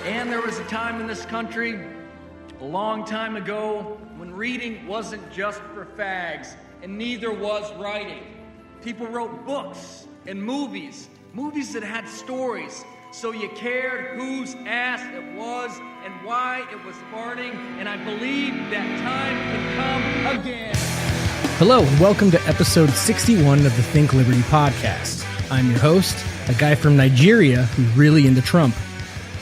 And there was a time in this country, a long time ago, when reading wasn't just for fags, and neither was writing. People wrote books and movies that had stories, so you cared whose ass it was and why it was farting, and I believe that time can come again. Hello, and welcome to episode 61 of the Think Liberty podcast. I'm your host, a guy from Nigeria who's really into Trump.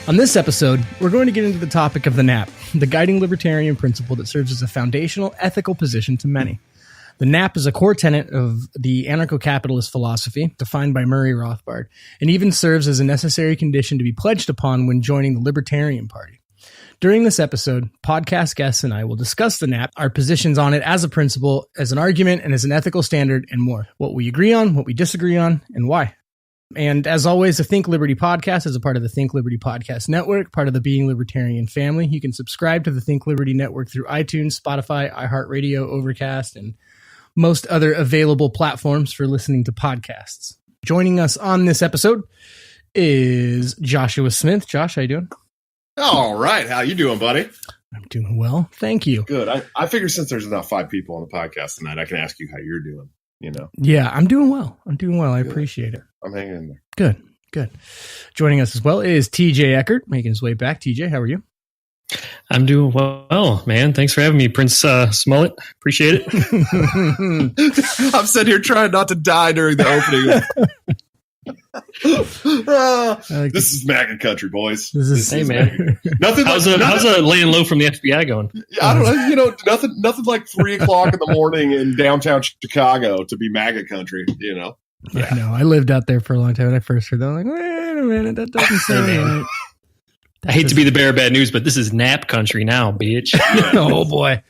On this episode, we're going to get into the topic of the NAP, the guiding libertarian principle that serves as a foundational ethical position to many. The NAP is a core tenet of the anarcho-capitalist philosophy defined by Murray Rothbard, and even serves as a necessary condition to be pledged upon when joining the Libertarian Party. During this episode, podcast guests and I will discuss the NAP, our positions on it as a principle, as an argument, and as an ethical standard, and more. What we agree on, what we disagree on, and why. And as always, the Think Liberty podcast is a part of the Think Liberty Podcast Network, part of the Being Libertarian family. You can subscribe to the Think Liberty Network through iTunes, Spotify, iHeartRadio, Overcast, and most other available platforms for listening to podcasts. Joining us on this episode is Joshua Smith. Josh, how you doing? All right. How you doing, buddy? I'm doing well. Thank you. Good. I figure since there's not 5 people on the podcast tonight, I can ask you how you're doing, you know? Yeah, I'm doing well. I appreciate it. I'm hanging in there. Good. Joining us as well is TJ Eckert, making his way back. TJ, how are you? I'm doing well, man. Thanks for having me, Prince Smollett. Appreciate it. I'm sitting here trying not to die during the opening. This is MAGA country, boys. This is man. Nothing. How's laying low from the FBI going? I don't know. You know, nothing like 3 o'clock in the morning in downtown Chicago to be MAGA country. You know. Yeah. No, I lived out there for a long time. When I first heard that, I'm like, wait a minute, that doesn't sound right. I hate to be the bearer of bad news, but this is NAP country now, bitch. Oh boy.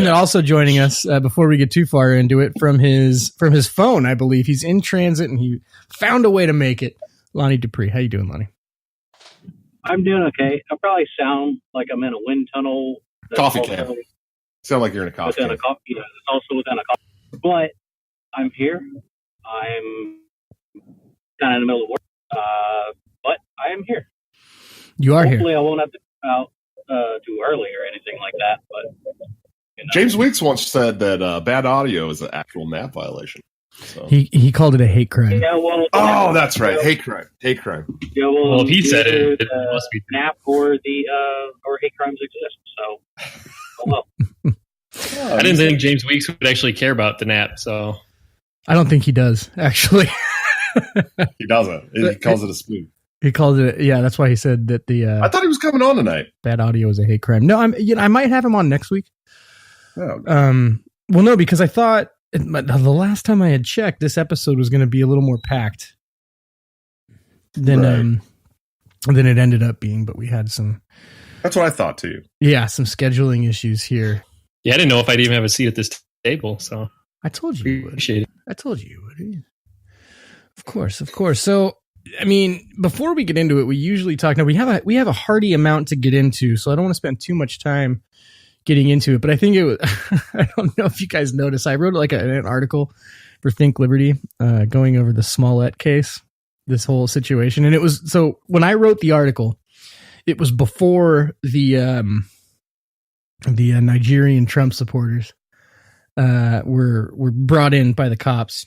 Also joining us before we get too far into it from his phone, I believe he's in transit and he found a way to make it. Lonie Dupree, how you doing, Lonie? I'm doing okay. I probably sound like I'm in a wind tunnel. Coffee can. Sound like you're in a coffee can. Yeah, it's also within a coffee. But I'm here. I'm kind of in the middle of work, but I am here. You are Hopefully here. I won't have to come out too early or anything like that. But you know. James Weeks once said that bad audio is an actual NAP violation. So. He called it a hate crime. Yeah, well, that's right. Hate crime. Yeah, well, if he said it, it must be NAP or hate crimes exist. So, well. I didn't think James Weeks would actually care about the NAP, so I don't think he does, actually. He doesn't. He calls it a spoof. He called it, yeah. That's why he said that the. I thought he was coming on tonight. Bad audio is a hate crime. No, I might have him on next week. Oh, well, no, because I thought the last time I had checked, this episode was going to be a little more packed than it ended up being. But we had some. That's what I thought too. Yeah, some scheduling issues here. Yeah, I didn't know if I'd even have a seat at this table, so I told you you would. Appreciate it. I told you would. Of course. So, I mean, before we get into it, we usually talk. Now we have a hearty amount to get into, so I don't want to spend too much time getting into it. But I think it was. I don't know if you guys noticed. I wrote like an article for Think Liberty, going over the Smollett case, this whole situation, and it was so when I wrote the article, it was before the Nigerian Trump supporters were brought in by the cops.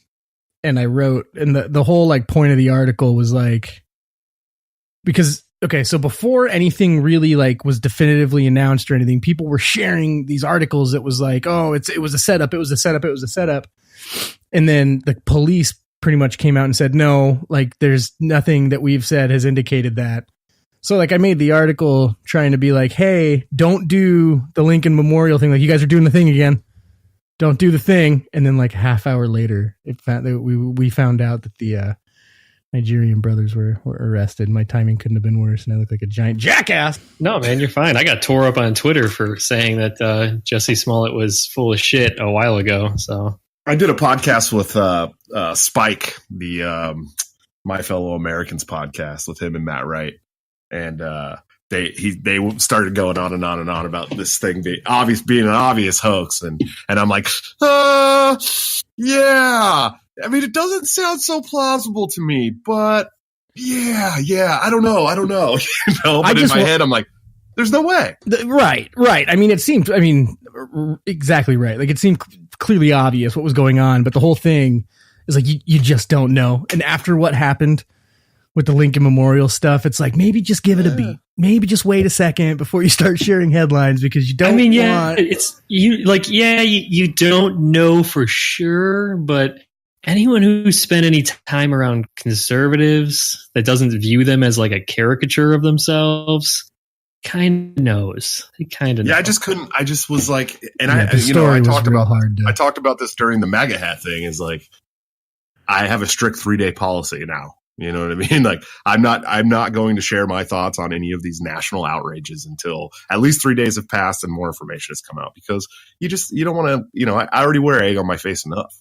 And I wrote, and the whole like point of the article was like, because, okay, so before anything really like was definitively announced or anything, people were sharing these articles that was like, oh, it was a setup. And then the police pretty much came out and said, no, like there's nothing that we've said has indicated that. So like I made the article trying to be like, hey, don't do the Lincoln Memorial thing. Like you guys are doing the thing again. Don't do the thing. And then like half hour later, we found out that the Nigerian brothers were arrested. My timing couldn't have been worse, and I look like a giant jackass. No, man, you're fine. I got tore up on Twitter for saying that Jussie Smollett was full of shit a while ago. So I did a podcast with Spike, the My Fellow Americans podcast with him and Matt Wright, and they started going on and on and on about this thing being an obvious hoax, and I'm like, yeah. I mean, it doesn't sound so plausible to me, but Yeah. I don't know. But in my head, I'm like, there's no way. Right. I mean, exactly right. Like, it seemed clearly obvious what was going on, but the whole thing is like, you just don't know. And after what happened with the Lincoln Memorial stuff, it's like, maybe just give it a beat. Maybe just wait a second before you start sharing headlines, because you don't you don't know for sure, but anyone who spent any time around conservatives that doesn't view them as like a caricature of themselves kind of knows. He kind of knows. Yeah, I just couldn't. I just was like, and I talked about this during the MAGA hat thing. Is like, I have a strict 3-day policy now. You know what I mean? Like, I'm not going to share my thoughts on any of these national outrages until at least 3 days have passed and more information has come out, because you don't want to. I already wear egg on my face enough.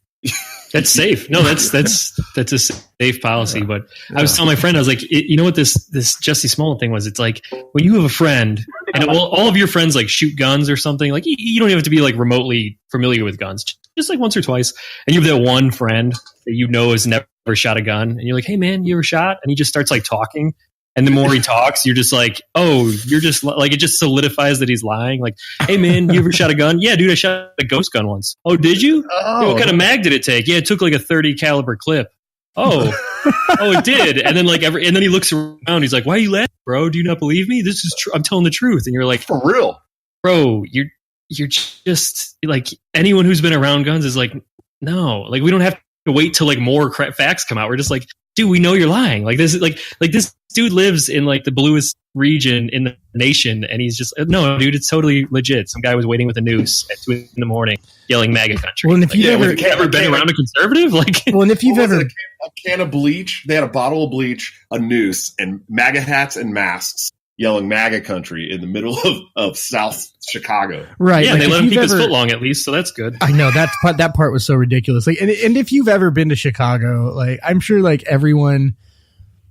That's safe. No, that's a safe policy. But I was telling my friend, I was like, you know what this Jesse Smollett thing was? It's like, when you have a friend and all of your friends like shoot guns or something, like you don't even have to be like remotely familiar with guns, just like once or twice. And you have that one friend that you know has never shot a gun, and you're like, hey man, you ever shot? And he just starts like talking. And the more he talks, you're just like, oh, you're just like, it just solidifies that he's lying. Like, hey man, you ever shot a gun? Yeah, dude, I shot a ghost gun once. Oh, did you? Yeah, what kind of mag did it take? Yeah, it took like a 30 caliber clip. Oh, it did. And then and then he looks around. He's like, why are you laughing, bro? Do you not believe me? This is true. I'm telling the truth. And you're like, for real, bro, you're just like, anyone who's been around guns is like, no, like we don't have to wait till like more facts come out. We're just like, dude, we know you're lying. Like this is like this dude lives in like the bluest region in the nation, and he's just, no, dude, it's totally legit. Some guy was waiting with a noose at 2 a.m. yelling MAGA country. Well, and if you've ever been around a conservative, like, well, and if you've ever a can of bleach, they had a bottle of bleach, a noose, and MAGA hats and masks, yelling MAGA country in the middle of South Chicago. Right. Yeah, like, they let him keep his foot long at least, so that's good. I know that part was so ridiculous. Like, and if you've ever been to Chicago, like, I'm sure like everyone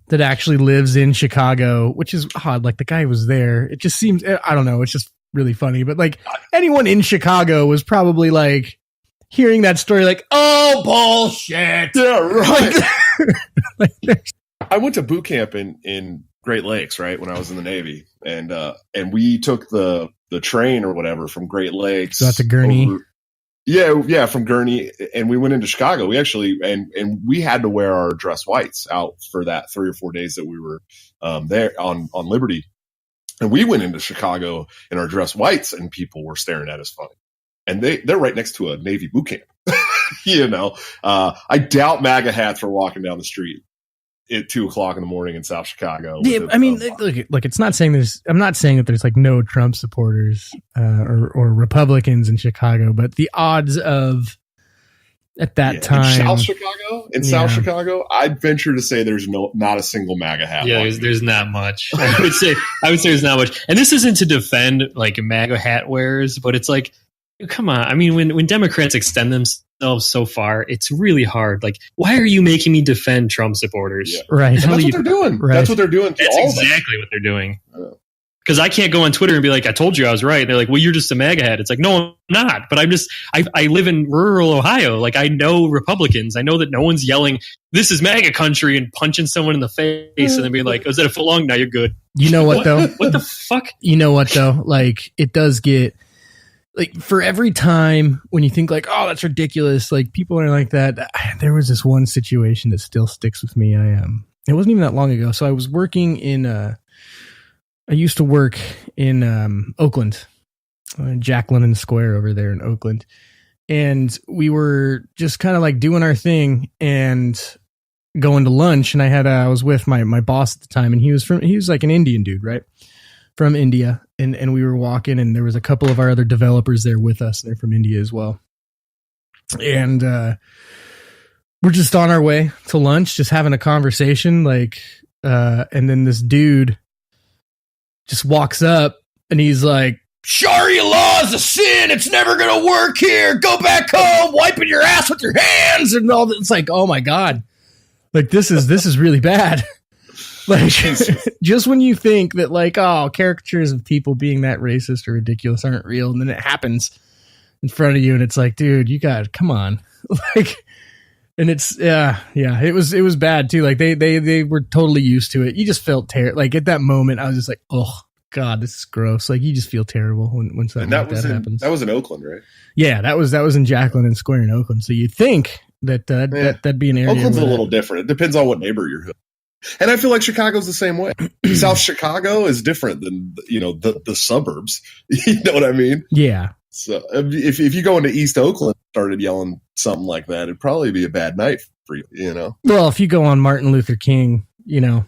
that actually lives in Chicago, which is odd, like the guy was there. It just seems, I don't know, it's just really funny. But like anyone in Chicago was probably like hearing that story, like, oh bullshit. Yeah, right. I went to boot camp in Great Lakes, right, when I was in the Navy, and we took the train or whatever from Great Lakes. So that's a Gurney. Yeah, from Gurney, and we went into Chicago. We actually and we had to wear our dress whites out for that 3 or 4 days that we were there on Liberty, and we went into Chicago in our dress whites, and people were staring at us funny, and they're right next to a Navy boot camp. I doubt MAGA hats were walking down the street at 2:00 in South Chicago. Yeah, I mean, look, it's not saying I'm not saying that there's like no Trump supporters or Republicans in Chicago, but the odds of at that time in South Chicago, I'd venture to say there's not a single MAGA hat. Yeah, there's not much. I would say there's not much. And this isn't to defend like MAGA hat wearers, but it's like, come on. I mean, when Democrats extend themselves so far, it's really hard. Like, why are you making me defend Trump supporters? Yeah. Right. That's what they're doing. Right. That's what they're doing. That's exactly what they're doing. Because I can't go on Twitter and be like, I told you I was right. They're like, well, you're just a MAGA head. It's like, no, I'm not. But I live in rural Ohio. Like, I know Republicans. I know that no one's yelling, this is MAGA country, and punching someone in the face and then being like, oh, is that a foot long? Now you're good. You know what, though? What the fuck? You know what, though? Like, it does get... Like, for every time when you think like, oh, that's ridiculous, like people are like that. There was this one situation that still sticks with me. It wasn't even that long ago. So I was working I used to work in Oakland, Jack London Square over there in Oakland. And we were just kind of like doing our thing and going to lunch. And I was with my boss at the time, and he was like an Indian dude, right? From India, and we were walking, and there was a couple of our other developers there with us. They're from India as well. And we're just on our way to lunch, just having a conversation, like, and then this dude just walks up and he's like, Sharia law is a sin. It's never going to work here. Go back home, wiping your ass with your hands and all that. It's like, oh my God. Like, this is really bad. Like, just when you think that, like, oh, caricatures of people being that racist or ridiculous aren't real, and then it happens in front of you, and it's like, dude, come on. Like, And it's it was bad too. Like they were totally used to it. You just felt terrible. Like at that moment, I was just like, oh God, this is gross. Like you just feel terrible when something like that happens. That was in Oakland, right? Yeah, that was in Jacqueline and Square in Oakland. So you'd think that'd be an area. Oakland's a little different. It depends on what neighbor you're. And I feel like Chicago's the same way. South Chicago is different than the suburbs. You know what I mean? Yeah. So if you go into East Oakland and started yelling something like that, it'd probably be a bad night for you, you know? Well, if you go on Martin Luther King, and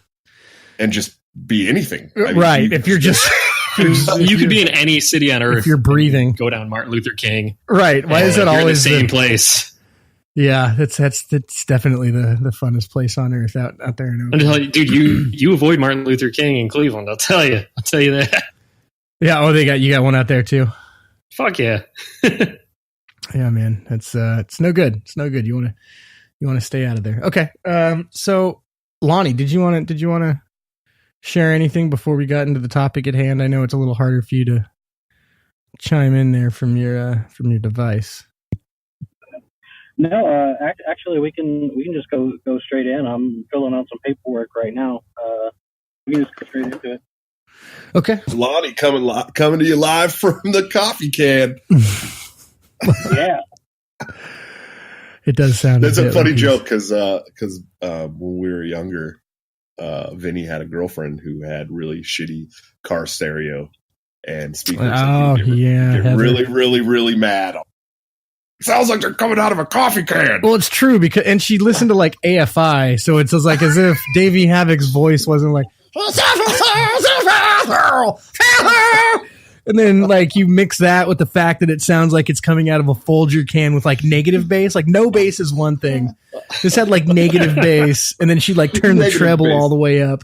just be anything. I mean, right. If you're just... you could be in any city on earth. If you're breathing. Go down Martin Luther King. Right. Why is it always the same place? Yeah, that's definitely the funnest place on earth out there in Oakland. Dude, you avoid Martin Luther King in Cleveland. I'll tell you that. Yeah. Oh, you got one out there too. Fuck yeah. Yeah, man. It's no good. It's no good. You want to stay out of there. Okay. So Lonie, did you want to share anything before we got into the topic at hand? I know it's a little harder for you to chime in there from your device. No, actually, we can just go straight in. I'm filling out some paperwork right now. We can just go straight into it. Okay. Lonie coming to you live from the coffee can. Yeah. It does sound. That's a funny joke because when we were younger, Vinny had a girlfriend who had really shitty car stereo and speakers. Oh, get really, really, really mad. Sounds like they're coming out of a coffee can. Well, it's true and she listened to like AFI, so it's like as if Davey Havok's voice wasn't like, and then like you mix that with the fact that it sounds like it's coming out of a Folger can with like negative bass. Like no bass is one thing. This had like negative bass, and then she like turned the treble all the way up.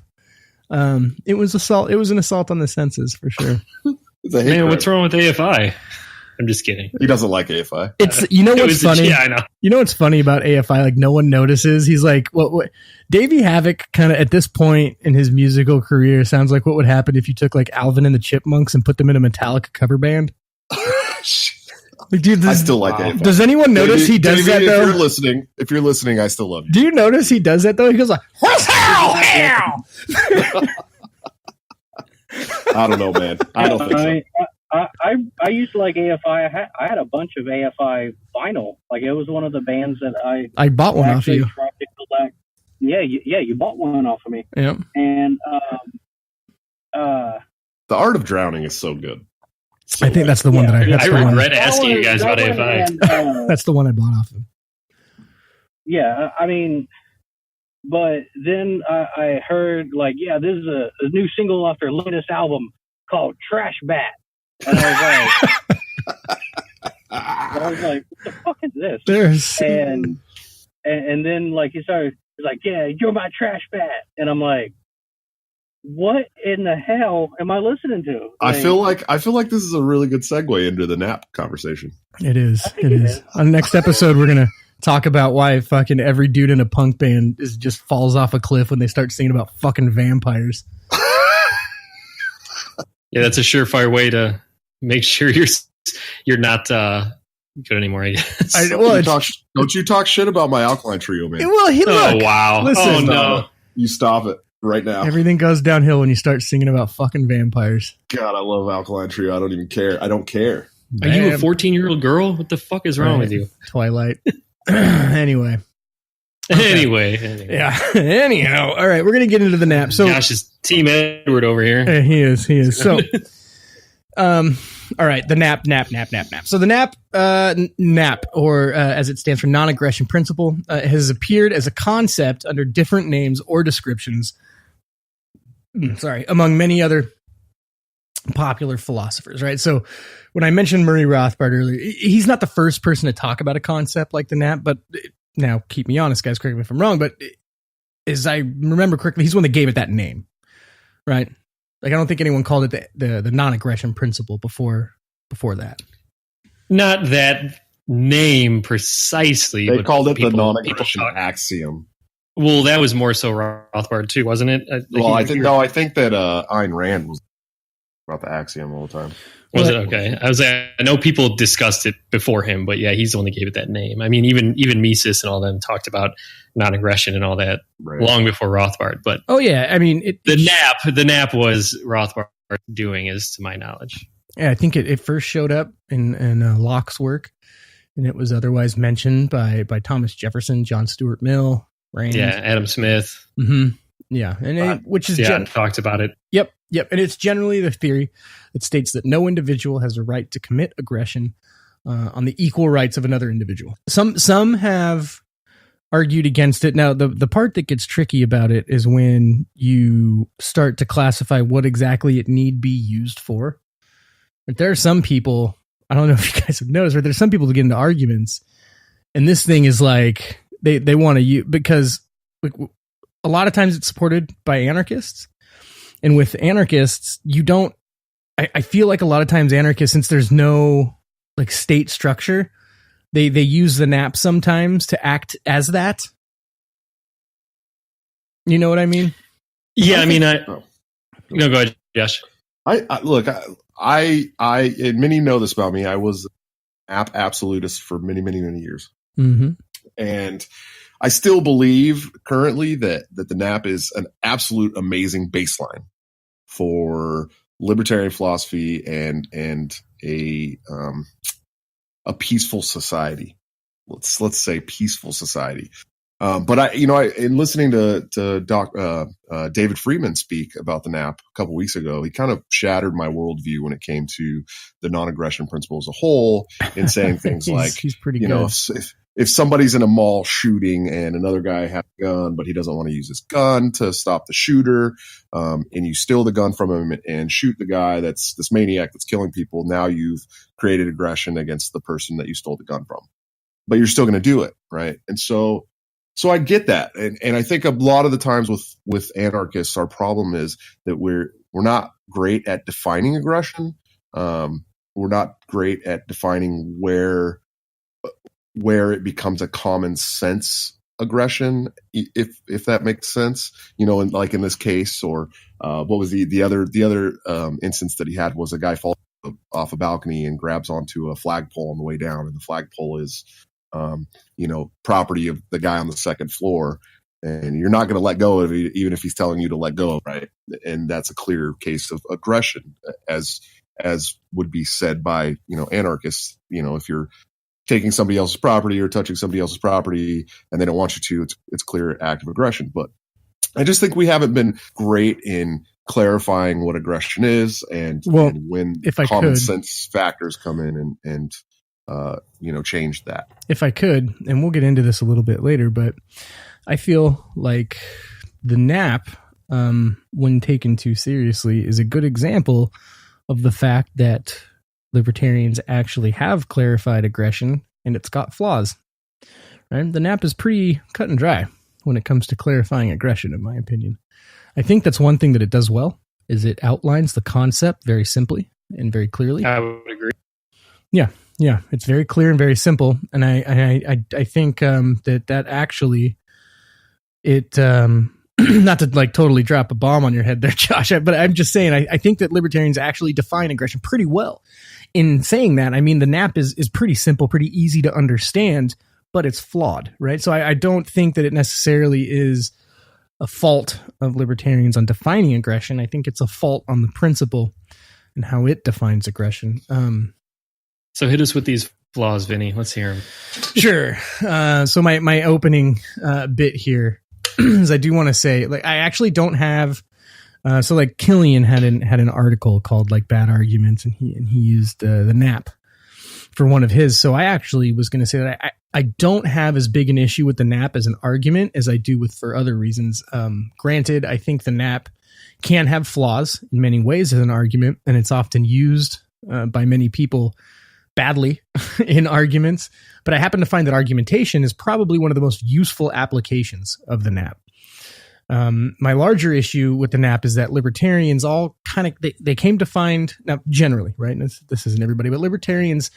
It was assault. It was an assault on the senses for sure. Man, what's wrong with AFI? I'm just kidding. He doesn't like AFI. It's what's funny. Yeah, I know. You know what's funny about AFI? Like no one notices. He's like, what? Davey Havok kind of at this point in his musical career sounds like what would happen if you took like Alvin and the Chipmunks and put them in a Metallica cover band. Like, dude, I still like AFI. Does anyone notice he does that though? If you're listening, I still love you. Do you notice he does that though? He goes like, hell. I don't know, man. I don't think so. I used to like AFI. I had a bunch of AFI vinyl. Like it was one of the bands that I bought one off you. Tried to collect. Yeah, you bought one off of me. Yeah. And The Art of Drowning is so good. I think that's the one that I regret asking you guys about AFI. That's the one I bought off him. Yeah, I mean, but then I heard like, yeah, this is a new single off their latest album called Trash Bat. And I was like, what the fuck is this? And then like he's like, yeah, you're my trash bat. And I'm like, what in the hell am I listening to? Like, I feel like this is a really good segue into the nap conversation. It is. It is. On the next episode, we're gonna talk about why fucking every dude in a punk band just falls off a cliff when they start singing about fucking vampires. Yeah, that's a surefire way to make sure you're not good anymore, I guess. Don't you talk shit about my Alkaline Trio, man. Well, look, wow. Listen, no. You stop it right now. Everything goes downhill when you start singing about fucking vampires. God, I love Alkaline Trio. I don't even care. I don't care. Are you a 14-year-old girl? What the fuck is wrong with you? Twilight. Anyway. Okay. Anyway. Yeah. Anyhow. All right. We're going to get into the nap. So Josh is Team Edward over here. He is. So, all right. The nap. So the nap, or as it stands for non-aggression principle, has appeared as a concept under different names or descriptions. Among many other popular philosophers, right? So when I mentioned Murray Rothbard earlier, he's not the first person to talk about a concept like the nap, but now keep me honest, guys, correct me if I'm wrong, but as I remember correctly, he's the one that gave it that name, right? Like I don't think anyone called it the non-aggression principle before that. Not that name precisely. They called it the non-aggression axiom. Well, that was more so Rothbard too, wasn't it? I think that Ayn Rand was. about the axiom all the time. Was it okay? I know people discussed it before him, but yeah, he's the one that gave it that name. I mean, even Mises and all them talked about non-aggression and all that long before Rothbard. But I mean, the nap was Rothbard doing, is to my knowledge. Yeah, I think it first showed up in Locke's work, and it was otherwise mentioned by Thomas Jefferson, John Stuart Mill, Rand. Yeah, Adam Smith. Mm-hmm. Yeah, and which is talked about it. Yep, and it's generally the theory that states that no individual has a right to commit aggression on the equal rights of another individual. Some have argued against it. Now, the part that gets tricky about it is when you start to classify what exactly it need be used for. But there are some people, I don't know if you guys have noticed, but there's some people that get into arguments, and this thing is like they want to use, because a lot of times it's supported by anarchists. And with anarchists, you don't, I feel like a lot of times anarchists, since there's no like state structure, they use the nap sometimes to act as that. You know what I mean? Yeah, go ahead, Josh. I and many know this about me. I was absolutist for many, many, many years. Mm-hmm. And I still believe currently that the nap is an absolute amazing baseline for libertarian philosophy and a peaceful society. Let's say peaceful society. But in listening to David Friedman speak about the nap a couple weeks ago, he kind of shattered my worldview when it came to the non-aggression principle as a whole, in saying things he's pretty good. If somebody's in a mall shooting and another guy has a gun, but he doesn't want to use his gun to stop the shooter, and you steal the gun from him and shoot the guy that's this maniac that's killing people, now you've created aggression against the person that you stole the gun from. But you're still going to do it, right? And so I get that. And I think a lot of the times with anarchists, our problem is that we're not great at defining aggression. We're not great at defining where it becomes a common sense aggression, if that makes sense, and like in this case, or what was the other instance that he had was a guy falls off a balcony and grabs onto a flagpole on the way down, and the flagpole is property of the guy on the second floor, and you're not going to let go of it even if he's telling you to let go, right? And that's a clear case of aggression, as would be said by anarchists. If you're taking somebody else's property or touching somebody else's property and they don't want you to, it's clear act of aggression. But I just think we haven't been great in clarifying what aggression is and when common sense factors come in and change that. If I could, and we'll get into this a little bit later, but I feel like the nap, when taken too seriously, is a good example of the fact that libertarians actually have clarified aggression, and it's got flaws. Right? The nap is pretty cut and dry when it comes to clarifying aggression, in my opinion. I think that's one thing that it does well, is it outlines the concept very simply and very clearly. I would agree. Yeah, it's very clear and very simple, and I think that actually it. Not to like totally drop a bomb on your head there, Josh, but I'm just saying I think that libertarians actually define aggression pretty well. In saying that, I mean, the nap is pretty simple, pretty easy to understand, but it's flawed, right? So I don't think that it necessarily is a fault of libertarians on defining aggression. I think it's a fault on the principle and how it defines aggression. So hit us with these flaws, Vinny. Let's hear them. Sure. So my opening bit here is I do want to say, like, I actually don't have. So like Killian had an article called like Bad Arguments, and he used the nap for one of his. So I actually was going to say that I don't have as big an issue with the nap as an argument as I do for other reasons. Granted, I think the nap can have flaws in many ways as an argument, and it's often used by many people badly in arguments. But I happen to find that argumentation is probably one of the most useful applications of the nap. My larger issue with the nap is that libertarians all kind of, they came to find, now generally, right? And this isn't everybody, but libertarians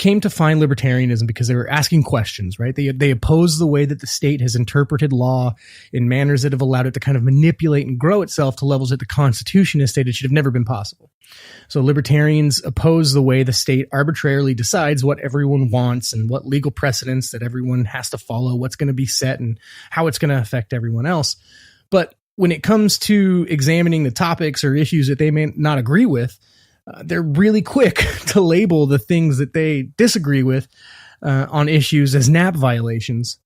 came to find libertarianism because they were asking questions, right? They oppose the way that the state has interpreted law in manners that have allowed it to kind of manipulate and grow itself to levels that the Constitution has stated should have never been possible. So libertarians oppose the way the state arbitrarily decides what everyone wants and what legal precedents that everyone has to follow, what's going to be set and how it's going to affect everyone else. But when it comes to examining the topics or issues that they may not agree with, they're really quick to label the things that they disagree with on issues as NAP violations.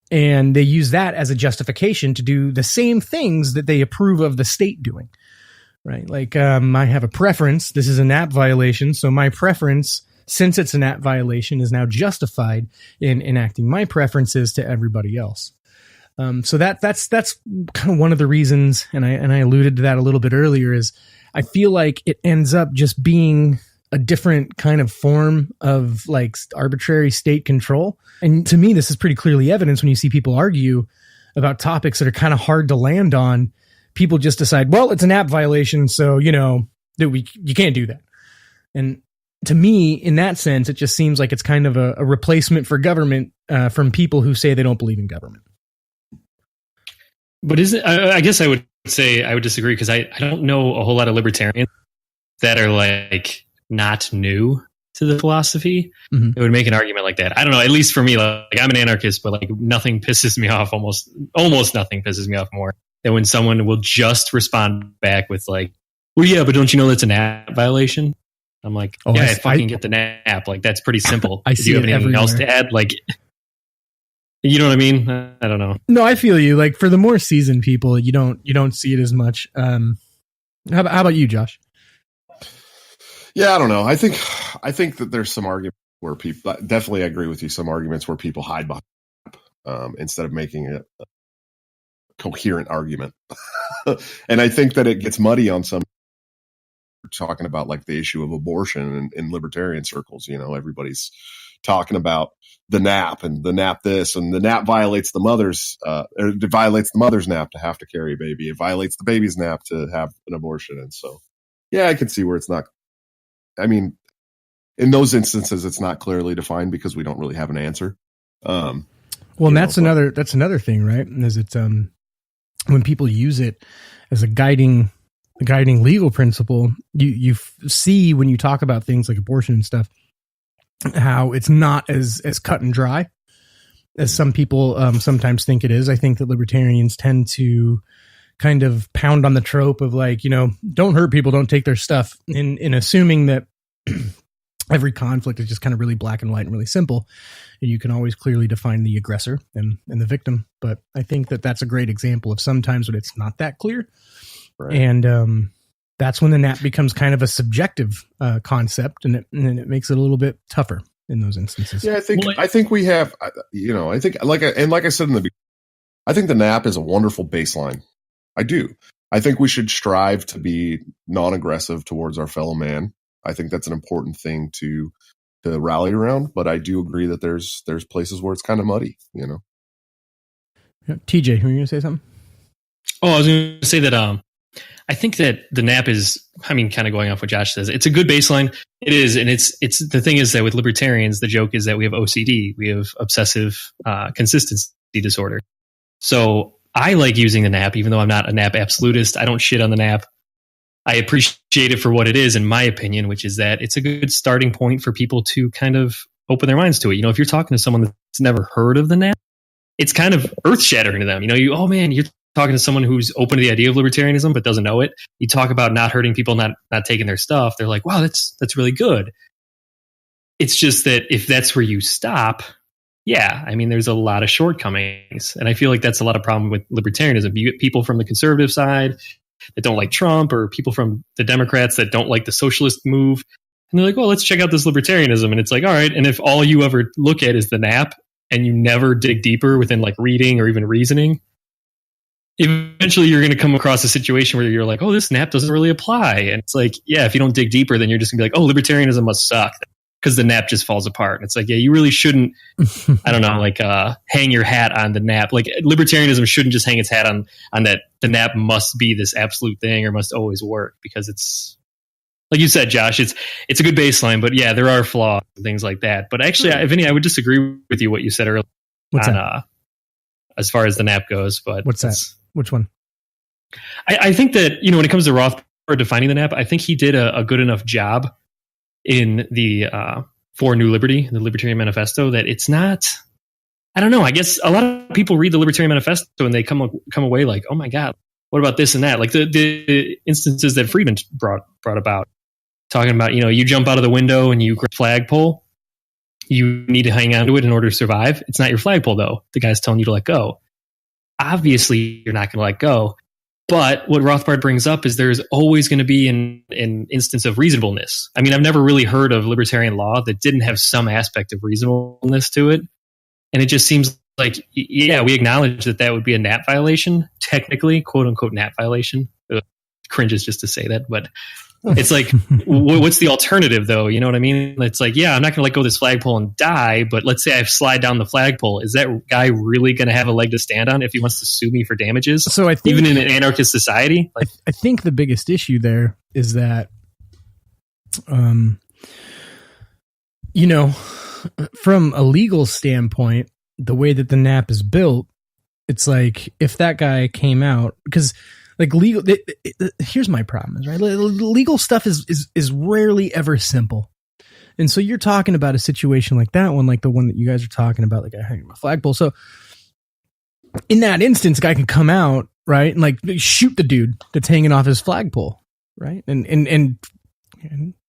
And they use that as a justification to do the same things that they approve of the state doing. Right. Like, I have a preference. This is a NAP violation. So my preference, since it's a NAP violation, is now justified in enacting my preferences to everybody else. So that's kind of one of the reasons, and I alluded to that a little bit earlier, is I feel like it ends up just being a different kind of form of like arbitrary state control. And to me, this is pretty clearly evidence when you see people argue about topics that are kind of hard to land on. People just decide, well, it's an app violation, so, you can't do that. And to me, in that sense, it just seems like it's kind of a replacement for government from people who say they don't believe in government. But I guess I would say I would disagree, because I don't know a whole lot of libertarians that are like not new to the philosophy. Mm-hmm. It would make an argument like that. I don't know. At least for me, like I'm an anarchist, but like nothing pisses me off. Almost nothing pisses me off more than when someone will just respond back with like, "Well, yeah, but don't you know that's an app violation?" I'm like, I fucking get the nap. Like that's pretty simple. I Do see you have it anything everywhere. else to add? Like, you know what I mean? I don't know. No, I feel you. Like for the more seasoned people, you don't see it as much. How about you, Josh? Yeah, I don't know. I think that there's some argument where people, definitely I agree with you. Some arguments where people hide behind instead of making it a coherent argument. And I think that it gets muddy on some. We're talking about like the issue of abortion in libertarian circles. Everybody's talking about the nap and the nap this, and the nap violates the mother's it violates the mother's nap to have to carry a baby. It violates the baby's nap to have an abortion. And so, yeah, I can see where it's not. I mean, in those instances, it's not clearly defined because we don't really have an answer. Well, and that's another thing, right? Is it's when people use it as a guiding legal principle, you see when you talk about things like abortion and stuff, how it's not as cut and dry as some people sometimes think it is. I think that libertarians tend to kind of pound on the trope of like, don't hurt people, don't take their stuff, in assuming that every conflict is just kind of really black and white and really simple, and you can always clearly define the aggressor and the victim. But I think that that's a great example of sometimes when it's not that clear. Right. And that's when the nap becomes kind of a subjective concept, and it makes it a little bit tougher in those instances. Yeah, I think we have, I think like I said in the beginning, I think the nap is a wonderful baseline. I do. I think we should strive to be non-aggressive towards our fellow man. I think that's an important thing to rally around. But I do agree that there's places where it's kind of muddy. Yeah, TJ, were you going to say something? Oh, I was going to say that I think that the nap is, kind of going off what Josh says, it's a good baseline. It is. And it's the thing is that with libertarians, the joke is that we have OCD. We have obsessive consistency disorder. So I like using the nap, even though I'm not a nap absolutist. I don't shit on the nap. I appreciate it for what it is, in my opinion, which is that it's a good starting point for people to kind of open their minds to it. If you're talking to someone that's never heard of the nap, it's kind of earth shattering to them. You're talking to someone who's open to the idea of libertarianism but doesn't know it. You talk about not hurting people, not taking their stuff. They're like, wow, that's really good. It's just that if that's where you stop, yeah, there's a lot of shortcomings. And I feel like that's a lot of problem with libertarianism. You get people from the conservative side that don't like Trump, or people from the Democrats that don't like the socialist move. And they're like, well, let's check out this libertarianism. And it's like, all right. And if all you ever look at is the nap and you never dig deeper within like reading or even reasoning, eventually you're going to come across a situation where you're like, oh, this nap doesn't really apply. And it's like, yeah, if you don't dig deeper, then you're just gonna be like, oh, libertarianism must suck because the nap just falls apart. And it's like, yeah, you really shouldn't, I don't know, like hang your hat on the nap. Like libertarianism shouldn't just hang its hat on that the nap must be this absolute thing or must always work, because it's like you said, Josh, it's a good baseline, but yeah, there are flaws and things like that. But actually, Vinny, I would disagree with you what you said earlier. What's that? As far as the nap goes, but what's that? Which one? I think that, when it comes to Rothbard defining the nap, I think he did a good enough job in the For New Liberty, the Libertarian Manifesto, that it's not. I don't know. I guess a lot of people read the Libertarian Manifesto and they come away like, oh my God, what about this and that? Like the instances that Friedman brought about, talking about, you jump out of the window and you grab a flagpole. You need to hang on to it in order to survive. It's not your flagpole, though. The guy's telling you to let go. Obviously, you're not going to let go. But what Rothbard brings up is there's always going to be an instance of reasonableness. I mean, I've never really heard of libertarian law that didn't have some aspect of reasonableness to it. And it just seems like, yeah, we acknowledge that would be a NAP violation, technically, quote unquote NAP violation. Cringes just to say that, but it's like, what's the alternative, though? You know what I mean? It's like, yeah, I'm not going to let go of this flagpole and die, but let's say I slide down the flagpole. Is that guy really going to have a leg to stand on if he wants to sue me for damages? So I think, even in an anarchist society? Like, I think the biggest issue there is that, from a legal standpoint, the way that the NAP is built, it's like if that guy came out, because like legal, here's my problem, right? Legal stuff is rarely ever simple. And so you're talking about a situation like that one, like the one that you guys are talking about, like I hang my flagpole. So in that instance, a guy can come out, right, and like shoot the dude that's hanging off his flagpole, right? And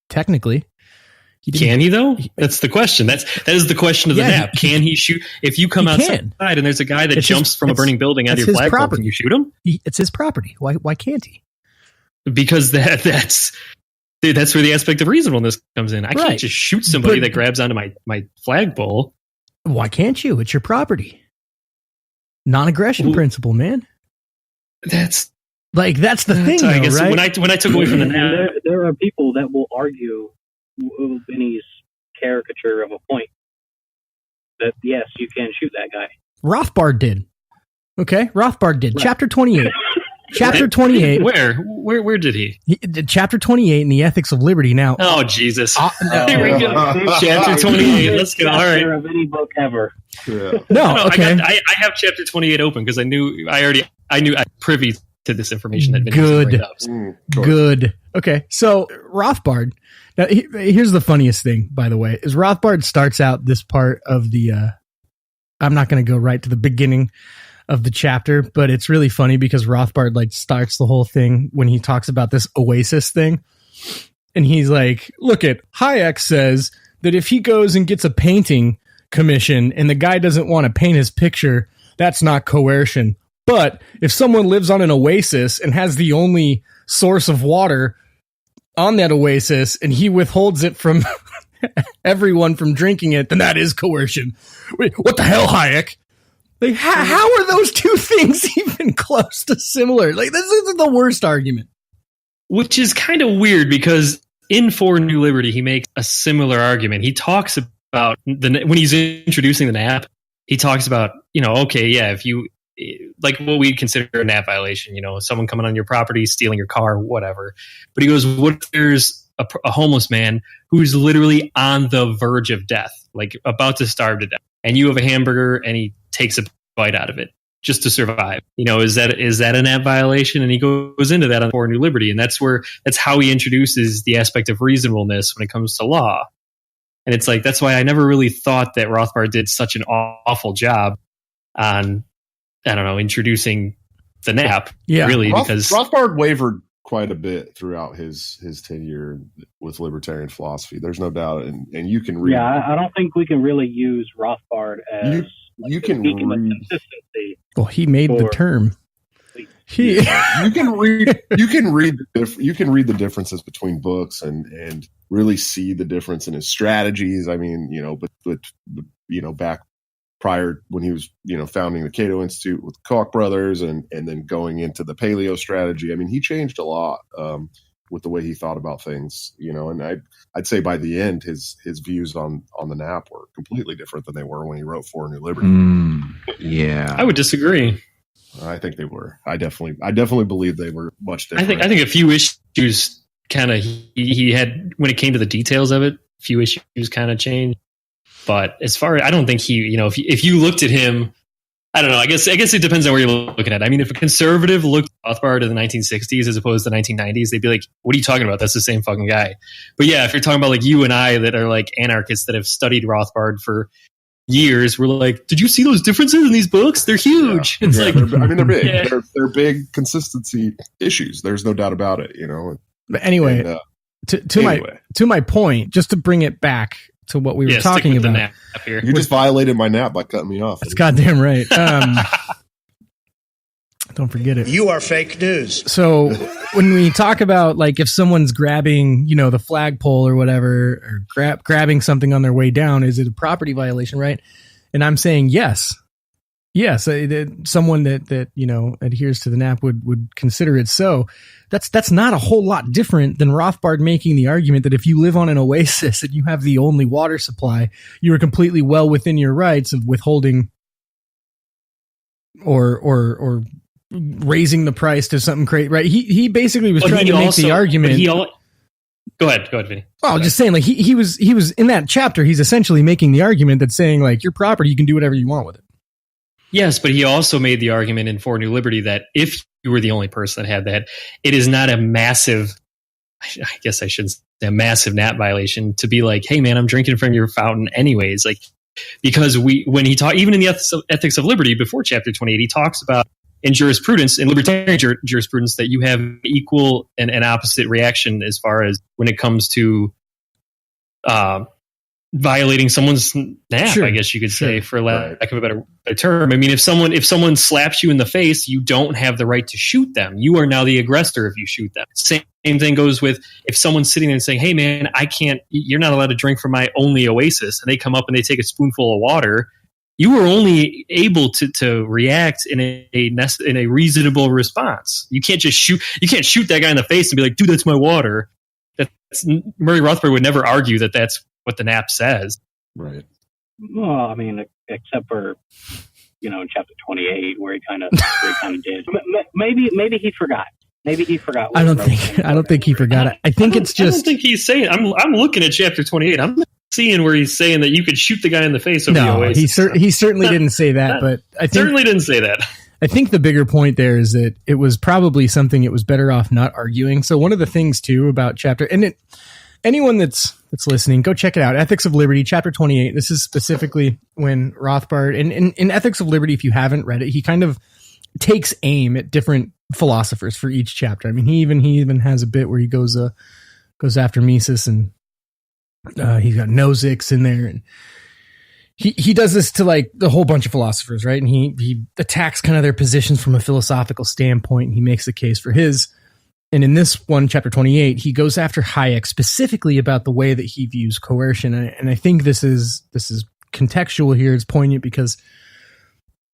technically, can he though? That's the question. That is the question of the NAP. Can he shoot? If you come outside and there's a guy that jumps from a burning building out of your flagpole, can you shoot him? It's his property. Why can't he? Because that's where the aspect of reasonableness comes in. I can't just shoot somebody that grabs onto my flagpole. Why can't you? It's your property. Non-aggression principle, man. That's the thing, I guess, right? When I took away from the NAP, there are people that will argue Vinny's caricature of a point that yes, you can shoot that guy. Rothbard did. Okay, Rothbard did. Right. Chapter 28. Chapter 28. Where did he? Chapter 28 in the Ethics of Liberty. Now, oh Jesus! Here we go. Chapter 28. Let's go. All right. Of any book ever. Yeah. No, okay. I have chapter 28 open because I knew I'm privy to this information that Vinny was bringing up. Good. Okay, so Rothbard. Now, here's the funniest thing, by the way, is Rothbard starts out this part of the. I'm not going to go right to the beginning of the chapter, but it's really funny because Rothbard starts the whole thing when he talks about this Oasis thing, and he's like, "Look, Hayek says that if he goes and gets a painting commission and the guy doesn't want to paint his picture, that's not coercion. But if someone lives on an oasis and has the only source of water on that oasis and he withholds it from everyone from drinking it, then that is coercion." Wait, what the hell, Hayek? How are those two things even close to similar? This is the worst argument. Which is kind of weird because in For New Liberty, he makes a similar argument. He talks about when he's introducing the NAP, he talks about, okay, yeah, if you like what we consider a NAP violation, someone coming on your property, stealing your car, whatever. But he goes, what if there's a homeless man who's literally on the verge of death, like about to starve to death, and you have a hamburger and he takes a bite out of it just to survive? Is that a NAP violation? And he goes into that on For New Liberty, and that's how he introduces the aspect of reasonableness when it comes to law. And it's like, that's why I never really thought that Rothbard did such an awful job on, I don't know, introducing the NAP. Yeah, really, because Rothbard wavered quite a bit throughout his tenure with libertarian philosophy. There's no doubt, and you can read. Yeah, I don't think we can really use Rothbard as you can read consistency. Well, he made the term. You can read the differences between books and really see the difference in his strategies. I mean, but back prior when he was, founding the Cato Institute with the Koch brothers and then going into the paleo strategy. I mean, he changed a lot with the way he thought about things, and I'd say by the end, his views on the NAP were completely different than they were when he wrote For New Liberty. Yeah. I would disagree. I think they were. I definitely believe they were much different. I think a few issues kind of he had, when it came to the details of it, a few issues kind of changed. But as far as, I don't think he, you know, if you looked at him, I don't know. I guess it depends on where you're looking at. I mean, if a conservative looked at Rothbard in the 1960s as opposed to the 1990s, they'd be like, "What are you talking about? That's the same fucking guy." But yeah, if you're talking about like you and I that are like anarchists that have studied Rothbard for years, we're like, "Did you see those differences in these books? They're huge." Yeah. It's Yeah, like, they're big. Yeah. They're big consistency issues. There's no doubt about it. You know. But anyway, And, to my point, just to bring it back to what we were talking about. Nap here. you just violated my nap by cutting me off. That's goddamn right. Don't forget it. You are fake news. So when we talk about like if someone's grabbing, you know, the flagpole or whatever, or grabbing something on their way down, is it a property violation, right? And I'm saying yes. Someone that you know adheres to the NAP would consider it so. That's not a whole lot different than Rothbard making the argument that if you live on an oasis and you have the only water supply, you are completely well within your rights of withholding or raising the price to something crazy, right? He basically was trying to make the argument. Go ahead, Vinny. Well, just saying, like he was in that chapter. He's essentially making the argument that's saying like your property, you can do whatever you want with it. Yes, but he also made the argument in For New Liberty that if you were the only person that had that, it is not a massive, I guess I shouldn't say a massive NAP violation to be like, hey man, I'm drinking from your fountain anyways. Like, because when he taught, even in the Ethics of Liberty before chapter 28, he talks about in jurisprudence, in libertarian jurisprudence, that you have equal and opposite reaction as far as when it comes to violating someone's NAP, Sure. I guess you could say, for lack of a better term. I mean, if someone slaps you in the face, you don't have the right to shoot them. You are now the aggressor if you shoot them. Same thing goes with if someone's sitting there and saying, hey man, you're not allowed to drink from my only oasis, and they come up and they take a spoonful of water, you are only able to react in a reasonable response. You can't just shoot that guy in the face and be like, dude, that's my water. Murray Rothbard would never argue that that's what the NAP says. Right. Well, I mean, except for, you know, in chapter 28 where he kind of did. Maybe he forgot. Maybe he forgot. I don't think he forgot it. I think it's just. I don't think he's saying. I'm looking at chapter 28. I'm not seeing where he's saying that you could shoot the guy in the face over the oasis. He certainly didn't say that. But I think certainly didn't say that. I think the bigger point there is that it was probably something it was better off not arguing. So one of the things too about chapter, and anyone that's listening, go check it out. Ethics of Liberty, chapter 28. This is specifically when Rothbard, and in Ethics of Liberty, if you haven't read it, he kind of takes aim at different philosophers for each chapter. I mean, he even has a bit where he goes after Mises, and he's got Nozick's in there, and he does this to like the whole bunch of philosophers, right? And he attacks kind of their positions from a philosophical standpoint, and he makes the case for his. And in this one, chapter 28, he goes after Hayek specifically about the way that he views coercion. And I think this is contextual here. It's poignant because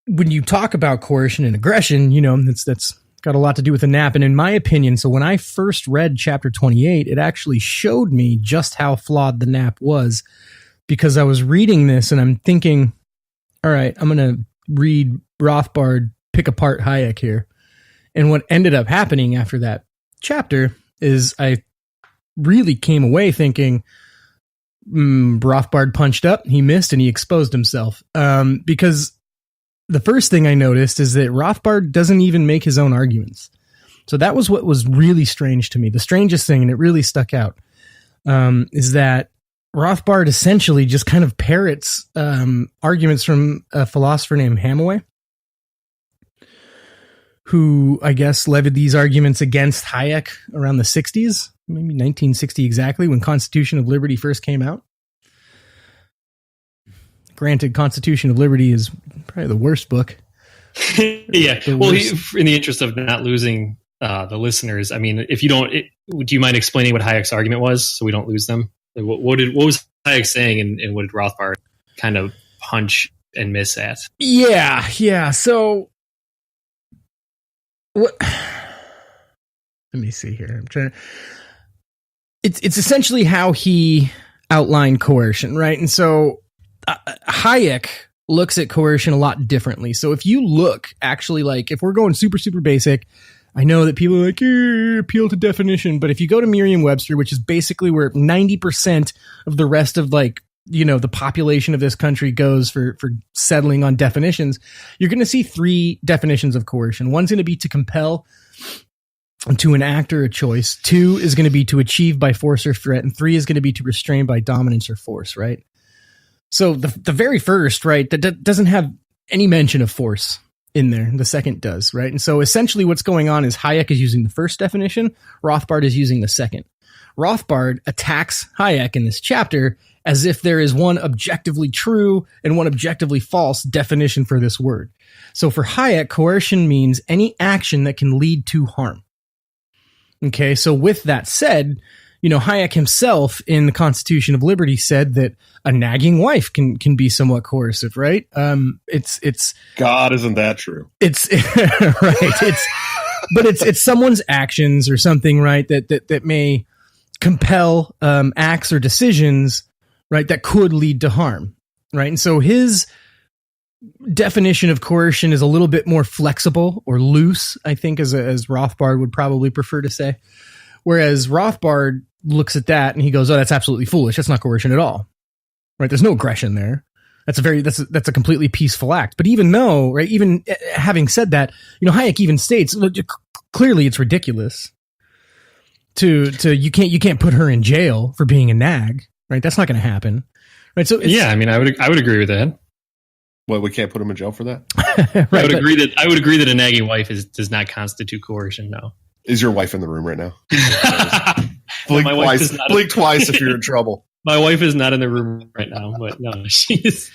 when you talk about coercion and aggression, you know, that's got a lot to do with the NAP. And in my opinion, so when I first read chapter 28, it actually showed me just how flawed the NAP was, because I was reading this and I'm thinking, all right, I'm going to read Rothbard pick apart Hayek here. And what ended up happening after that chapter is I really came away thinking Rothbard punched up, he missed, and he exposed himself. Because the first thing I noticed is that Rothbard doesn't even make his own arguments. So that was what was really strange to me. The strangest thing, and it really stuck out, is that Rothbard essentially just kind of parrots arguments from a philosopher named Hamowy, who I guess levied these arguments against Hayek around the 60s, maybe 1960 exactly, when Constitution of Liberty first came out. Granted, Constitution of Liberty is probably the worst book. Yeah. Well, in the interest of not losing the listeners, I mean, if you don't, do you mind explaining what Hayek's argument was so we don't lose them? Like, what was Hayek saying, and what did Rothbard kind of punch and miss at? Yeah. So, what? Let me see here. I'm trying. It's essentially how he outlined coercion, right? And so Hayek looks at coercion a lot differently. So if you look, actually, like if we're going super, super basic, I know that people are like, appeal to definition, but if you go to Merriam-Webster, which is basically where 90% of the rest of like, the population of this country goes for settling on definitions, you're going to see 3 definitions of coercion. One's going to be to compel, to enact or a choice. 2 is going to be to achieve by force or threat. And 3 is going to be to restrain by dominance or force, right? So the very first, right, that doesn't have any mention of force in there. The second does, right? And so essentially what's going on is Hayek is using the first definition. Rothbard is using the second. Rothbard attacks Hayek in this chapter as if there is one objectively true and one objectively false definition for this word. So for Hayek, coercion means any action that can lead to harm. Okay, so with that said, Hayek himself in the Constitution of Liberty said that a nagging wife can be somewhat coercive, right? It's God, isn't that true? It's right. It's someone's actions or something, right? That may compel acts or decisions, right, that could lead to harm, right? And so his definition of coercion is a little bit more flexible or loose, I think, as Rothbard would probably prefer to say. Whereas Rothbard looks at that and he goes, "Oh, that's absolutely foolish. That's not coercion at all, right? There's no aggression there. That's a completely peaceful act." But even though, right, even having said that, Hayek even states clearly it's ridiculous to you can't put her in jail for being a nag. Right, that's not going to happen. Right, so I would agree with that. Well, we can't put him in jail for that. Right, I would agree that a nagging wife does not constitute coercion. No. Is your wife in the room right now? Blink twice if you're in trouble. My wife is not in the room right now, but no, she's.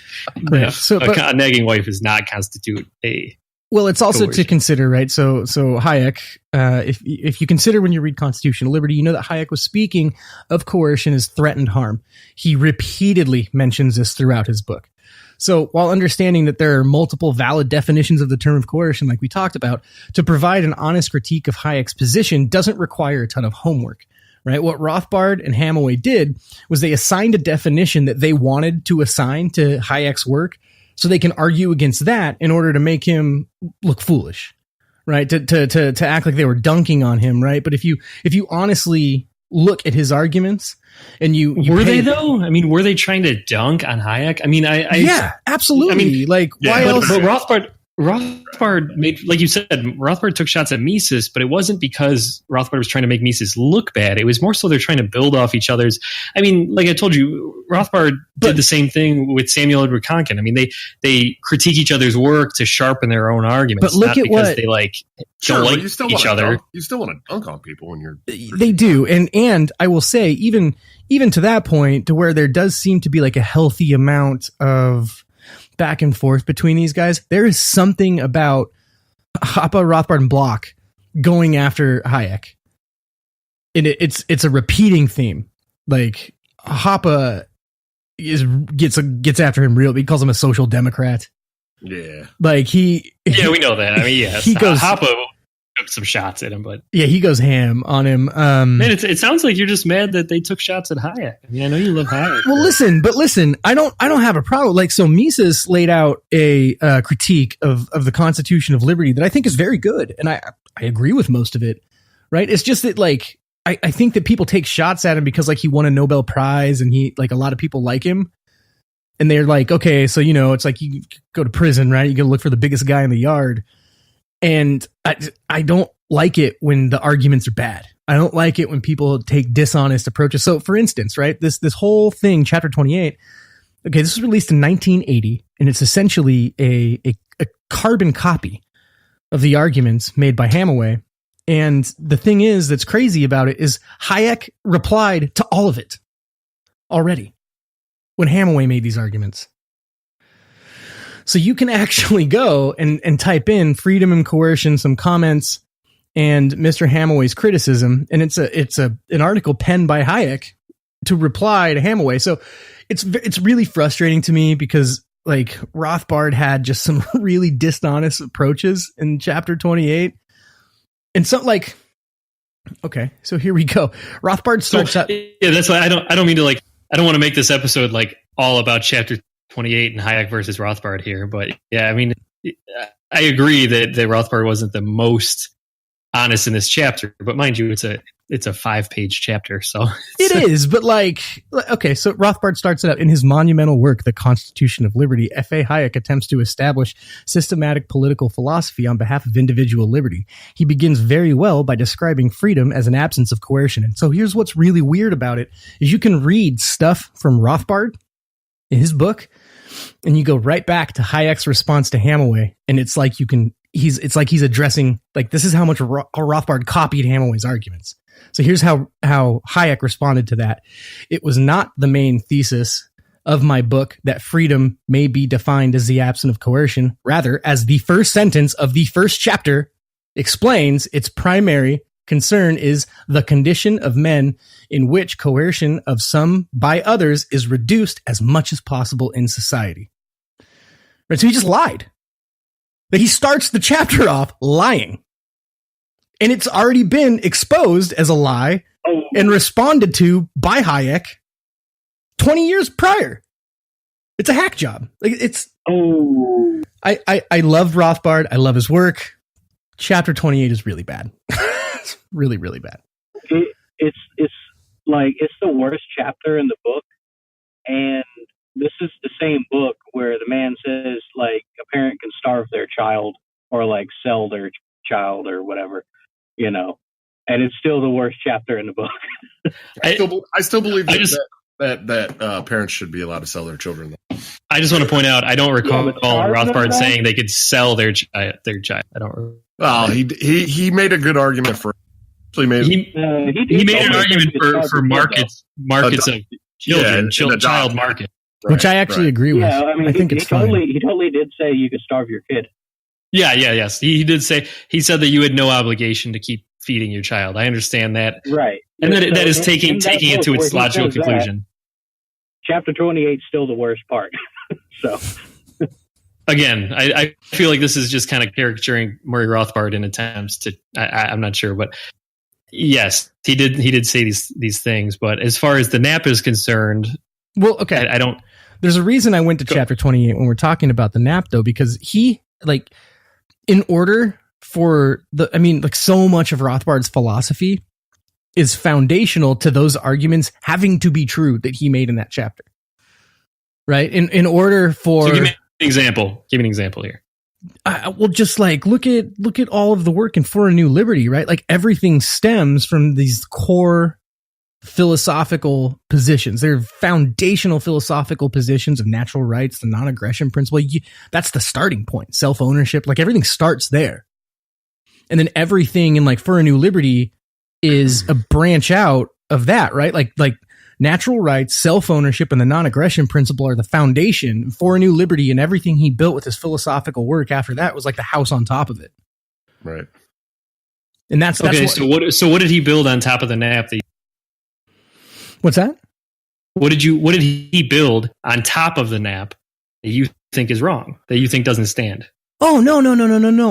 Right. So, a nagging wife does not constitute a. Well, it's also coercion. to consider, right? So Hayek, if you consider when you read Constitution of Liberty, you know that Hayek was speaking of coercion as threatened harm. He repeatedly mentions this throughout his book. So while understanding that there are multiple valid definitions of the term of coercion, like we talked about, to provide an honest critique of Hayek's position doesn't require a ton of homework, right? What Rothbard and Hamowy did was they assigned a definition that they wanted to assign to Hayek's work, so they can argue against that in order to make him look foolish, right? To act like they were dunking on him, right? But if you honestly look at his arguments and you were they though? I mean, were they trying to dunk on Hayek? I mean, yeah, absolutely. I mean, why else? But Rothbard made, like you said, Rothbard took shots at Mises, but it wasn't because Rothbard was trying to make Mises look bad. It was more so they're trying to build off each other's. I mean, like I told you, Rothbard did the same thing with Samuel Edward Konkin. I mean, they critique each other's work to sharpen their own arguments. But look at what they don't like each other. You still want to dunk on people when you're. They do, and I will say, even to that point, to where there does seem to be like a healthy amount of back and forth between these guys. There is something about Hoppe, Rothbard, and Bloch going after Hayek. And it's a repeating theme. Like Hoppe gets after him real. He calls him a social democrat. Yeah. Like we know that. I mean, yes. Hoppe took some shots at him, but yeah, he goes ham on him. Man, it sounds like you're just mad that they took shots at Hayek. I mean, I know you love Hayek. Well, listen, I don't have a problem. Like, so Mises laid out a critique of the Constitution of Liberty that I think is very good, and I agree with most of it. Right? It's just that, like, I think that people take shots at him because, like, he won a Nobel Prize and he, like, a lot of people like him, and they're like, okay, so it's like you go to prison, right? You go look for the biggest guy in the yard. And I don't like it when the arguments are bad. I don't like it when people take dishonest approaches. So, for instance, right, this whole thing, Chapter 28, okay, this was released in 1980, and it's essentially a carbon copy of the arguments made by Hamowy. And the thing is that's crazy about it is Hayek replied to all of it already when Hamowy made these arguments. So you can actually go and type in freedom and coercion, some comments, and Mr. Hamowy's criticism, and it's an article penned by Hayek to reply to Hamowy. So it's really frustrating to me because, like, Rothbard had just some really dishonest approaches in Chapter 28, and so, like, okay, so here we go. Rothbard starts out. Yeah, that's why I don't mean to, like, I don't want to make this episode like all about Chapter 28 and Hayek versus Rothbard here, but yeah, I mean, I agree that Rothbard wasn't the most honest in this chapter. But mind you, it's a 5-page chapter, so it is. But okay, so Rothbard starts it out in his monumental work, The Constitution of Liberty. F.A. Hayek attempts to establish systematic political philosophy on behalf of individual liberty. He begins very well by describing freedom as an absence of coercion. And so here's what's really weird about it: is you can read stuff from Rothbard in his book, and you go right back to Hayek's response to Hamowy, and it's like he's addressing, like, this is how much Rothbard copied Hamowy's arguments. So here's how Hayek responded to that. It was not the main thesis of my book that freedom may be defined as the absence of coercion. Rather, as the first sentence of the first chapter explains, its primary concern is the condition of men in which coercion of some by others is reduced as much as possible in society. Right, so he just lied. But he starts the chapter off lying. And it's already been exposed as a lie and responded to by Hayek 20 years prior. It's a hack job. Like, it's. I love Rothbard. I love his work. Chapter 28 is really bad. It's really, really bad. It's the worst chapter in the book, and this is the same book where the man says, like, a parent can starve their child or, like, sell their child or whatever. You know, and it's still the worst chapter in the book. I still believe that parents should be allowed to sell their children. I just want to point out, I don't recall Rothbard saying they could sell their child. I don't. Well, he made a good argument for. He made an argument for markets of children, child market, right, which I actually agree with. Yeah, I mean, I think it's fine. He totally did say you could starve your kid. Yes. He did say, he said that you had no obligation to keep feeding your child. I understand that. Right. And that is taking it to its logical conclusion. Chapter 28 is still the worst part. So. Again, I feel like this is just kind of caricaturing Murray Rothbard in attempts to, I'm not sure, but yes, he did say these things. But as far as the nap is concerned, well, okay. I don't. There's a reason I went to chapter 28 when we're talking about the nap, though, because in order for so much of Rothbard's philosophy is foundational to those arguments having to be true that he made in that chapter. Right? In order for... So give me an example. Give me an example here. Well, just like, look at all of the work in For a New Liberty, right? Like, everything stems from these core philosophical positions. They're foundational philosophical positions of natural rights, the non-aggression principle. That's the starting point. Self-ownership, like, everything starts there. And then everything in, like, For a New Liberty is a branch out of that, right? Like natural rights, self-ownership, and the non-aggression principle are the foundation. For a New Liberty and everything he built with his philosophical work after that was like the house on top of it. Right. And that's okay. So what did he build on top of the nap? What's that? What did he build on top of the nap that you think is wrong, that you think doesn't stand? Oh, no.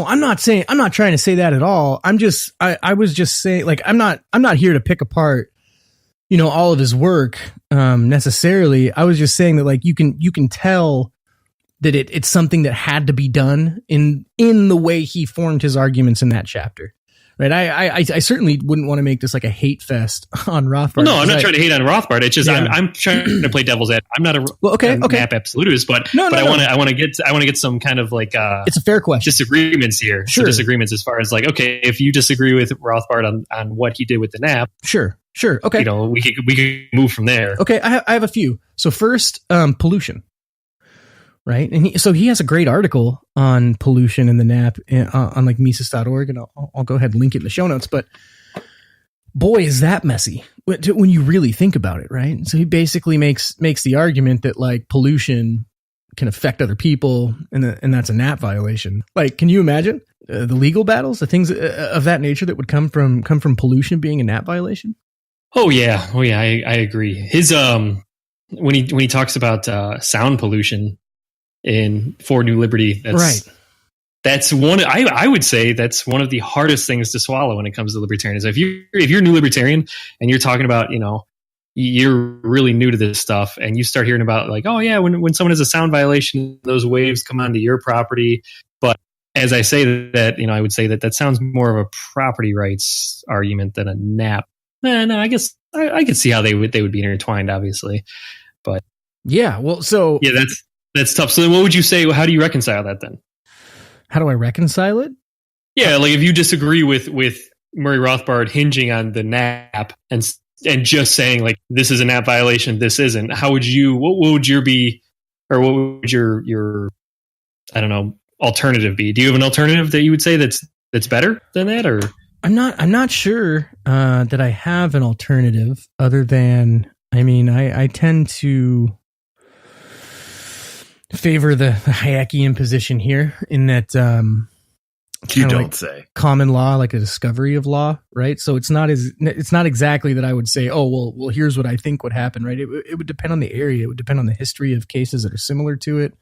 I'm not trying to say that at all. I was just saying, like, I'm not here to pick apart, all of his work, necessarily. I was just saying that, like, you can tell that it's something that had to be done in the way he formed his arguments in that chapter. Right, I certainly wouldn't want to make this like a hate fest on Rothbard. Well, no, I'm not trying to hate on Rothbard. It's just I'm trying to play devil's advocate. I'm not a nap absolutist, but I want to get some kind of like it's a fair question. Disagreements here. Sure. So disagreements as far as like, okay, if you disagree with Rothbard on what he did with the nap, sure, okay, we could move from there. Okay, I have a few. So first, pollution. Right. And he has a great article on pollution in the NAP on like Mises.org, and I'll go ahead and link it in the show notes. But boy, is that messy when you really think about it. Right. So he basically makes the argument that, like, pollution can affect other people, and that's a NAP violation. Like, can you imagine the legal battles, the things of that nature that would come from pollution being a NAP violation? Oh yeah. I agree. His when he talks about sound pollution in For New Liberty, that's one. I would say that's one of the hardest things to swallow when it comes to libertarianism. If you're a new libertarian and you're talking about, you're really new to this stuff, and you start hearing about, like, oh yeah, when someone has a sound violation, those waves come onto your property, but as I say that, I would say that sounds more of a property rights argument than a nap. No, I guess I could see how they would be intertwined, obviously, but yeah. Well, so yeah, that's tough. So then, what would you say? How do you reconcile that then? How do I reconcile it? Yeah, like if you disagree with Murray Rothbard hinging on the nap and just saying like this is a nap violation, this isn't. How would you? What would your be, or what would your I don't know, alternative be? Do you have an alternative that you would say that's better than that, or? I'm not sure that I have an alternative other than, I tend to favor the Hayekian position here in that you don't say common law, like a discovery of law, right? So it's not exactly that I would say, oh, well, here's what I think would happen, right? It would depend on the area. It would depend on the history of cases that are similar to it.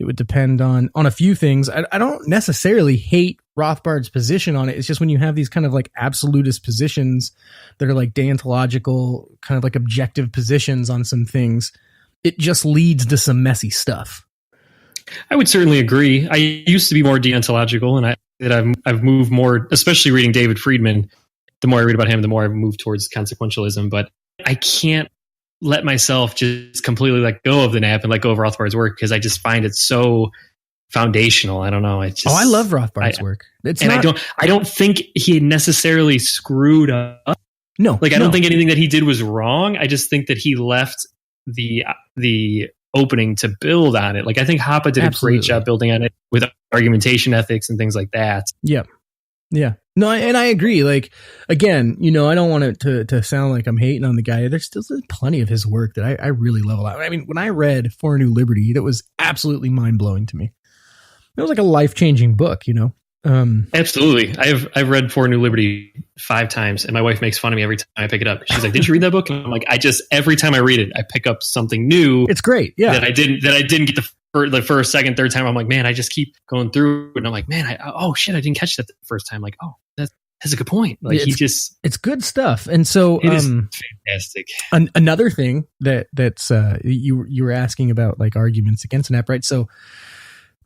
It would depend on a few things. I don't necessarily hate Rothbard's position on it. It's just when you have these kind of like absolutist positions that are like deontological, kind of like objective positions on some things, it just leads to some messy stuff. I would certainly agree. I used to be more deontological, and I've moved more, especially reading David Friedman. The more I read about him, the more I've moved towards consequentialism. But I can't let myself just completely let go of the nap and let go of Rothbard's work because I just find it so foundational. I don't know. I love Rothbard's work. I don't think he necessarily screwed up. No, I don't think anything that he did was wrong. I just think that he left the opening to build on it. Like I think Hoppe did a great job building on it with argumentation ethics and things like that. Yeah. No, and I agree. Like, again, I don't want it to sound like I'm hating on the guy. There's still plenty of his work that I really love a lot. When I read For a New Liberty, that was absolutely mind-blowing to me. It was like a life-changing book, Absolutely. I've read For a New Liberty 5 times, and my wife makes fun of me every time I pick it up. She's like, "Did you read that book?" And I'm like, every time I read it, I pick up something new. It's great. Yeah. That I didn't get the first, second, third time. I'm like, man, I just keep going through it. And I'm like, man, I didn't catch that the first time. Like, oh, that's a good point. Like it's good stuff. And so it is fantastic. Another thing that's you were asking about like arguments against an app, right? So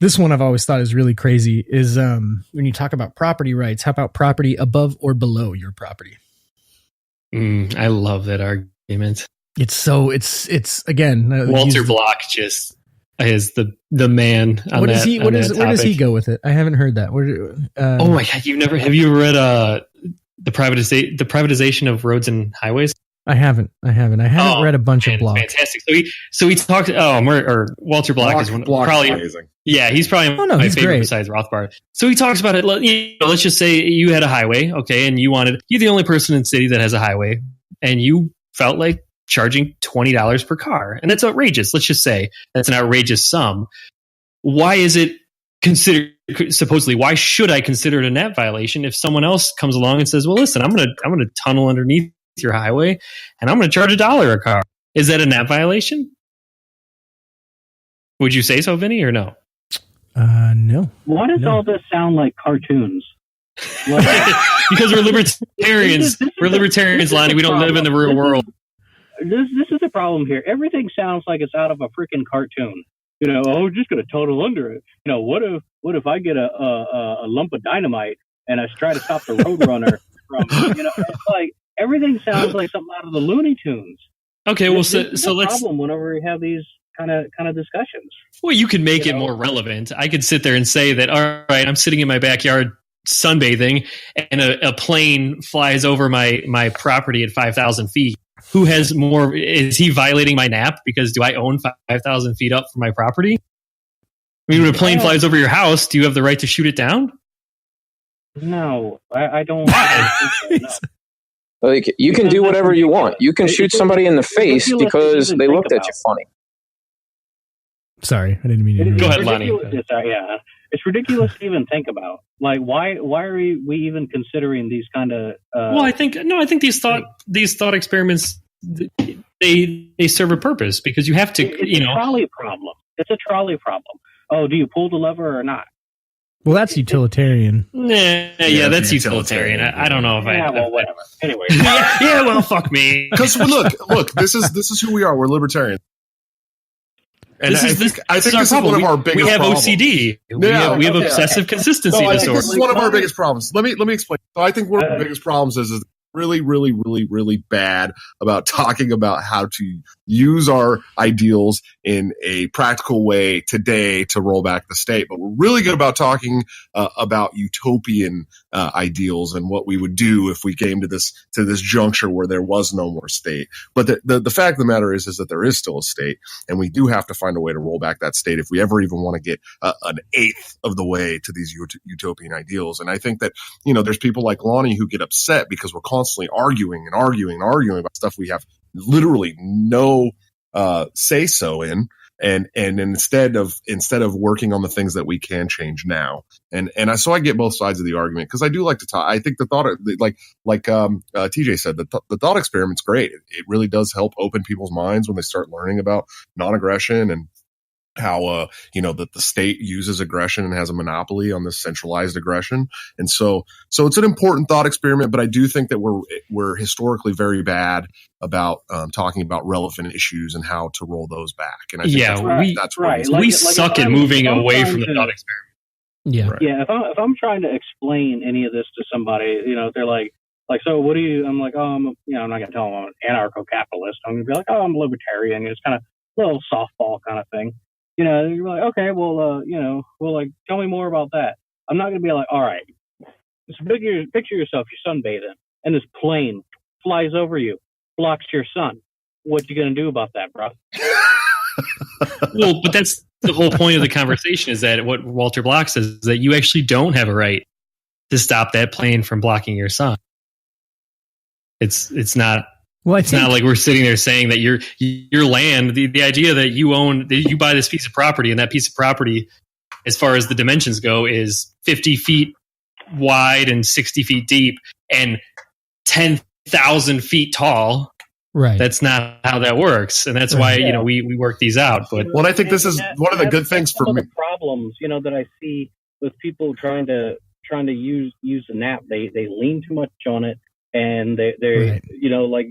this one I've always thought is really crazy is when you talk about property rights, how about property above or below your property? I love that argument. It's again, Walter Block just is the man on where does he go with it? I haven't heard that. Oh my God. Have you ever read the privatization of roads and highways? I haven't read a bunch of blogs. Fantastic. So he talked. Walter Block is probably amazing. Yeah, he's probably my favorite great. Besides Rothbard. So he talks about it. Let's just say you had a highway, okay, and you're the only person in the city that has a highway, and you felt like charging $20 per car, and that's outrageous. Let's just say that's an outrageous sum. Why is it considered? Supposedly, why should I consider it a nap violation if someone else comes along and says, "Well, listen, I'm gonna tunnel underneath your highway, and I'm going to charge $1 a car"? Is that a nap violation? Would you say so, Vinny, or no? No. Why does all this sound like cartoons? Because we're libertarians. We're libertarians, Lonnie. We don't live in the real world. This is the problem here. Everything sounds like it's out of a freaking cartoon. We're just going to tunnel under it. What if I get a lump of dynamite and I try to stop the Roadrunner from? It's like everything sounds like something out of the Looney Tunes. Okay, well, so let's. Problem whenever we have these kind of discussions. Well, you could make it more relevant. I could sit there and say that, all right, I'm sitting in my backyard sunbathing, and a plane flies over my property at 5,000 feet. Who has more? Is he violating my nap? Because do I own 5,000 feet up from my property? I mean, when a plane flies over your house, do you have the right to shoot it down? No, I don't. No. Like, you can do whatever you want. You can shoot somebody in the face because they looked at you funny. Sorry, I didn't mean to. Go ahead, Lonnie. It's ridiculous to even think about. Like, why are we even considering these kind of? Well, I think these thought experiments they serve a purpose because you have to. It's a trolley problem. It's a trolley problem. Oh, do you pull the lever or not? Well, that's utilitarian. Yeah, that's utilitarian. I don't know if well, whatever. Anyway. Well, fuck me. Because look, this is who we are. We're libertarians. And I think this is one of our biggest We have problems. OCD. We have obsessive consistency I think disorder. this is one of our biggest problems. Let me explain. So I think one of the biggest problems is really bad about talking about how to use our ideals in a practical way today to roll back the state. But we're really good about talking about utopian ideals and what we would do if we came to this juncture where there was no more state. But the fact of the matter is that there is still a state, and we do have to find a way to roll back that state if we ever even want to get an eighth of the way to these utopian ideals. And I think that, there's people like Lonie who get upset because we're constantly arguing about stuff we have literally no say so in. And instead of working on the things that we can change now, so I get both sides of the argument, because I do like to talk. I think the thought, like TJ said, the thought experiment's great. It really does help open people's minds when they start learning about non-aggression and how that the state uses aggression and has a monopoly on this centralized aggression. And so it's an important thought experiment, but I do think that we're historically very bad about talking about relevant issues and how to roll those back. And I think that's right. We suck at moving away from the thought experiment. Yeah. Right. Yeah. If I'm trying to explain any of this to somebody, they're like, so what do you, I'm like, I'm not going to tell them I'm an anarcho-capitalist. I'm going to be like, I'm a libertarian. It's kind of a little softball kind of thing. You're like, okay, well, tell me more about that. I'm not going to be like, all right, just picture yourself, you're sunbathing, and this plane flies over you, blocks your sun. What you going to do about that, bro? Well, but that's the whole point of the conversation, is that what Walter Block says is that you actually don't have a right to stop that plane from blocking your sun. It's not. Well, it's not like we're sitting there saying that your land, the idea that you buy this piece of property, and that piece of property, as far as the dimensions go, is 50 feet wide and 60 feet deep and 10,000 feet tall. Right. That's not how that works. And that's why, we work these out. But I think this is one of the good things for me. The problems, that I see with people trying to use the nap, they lean too much on it. And they're right.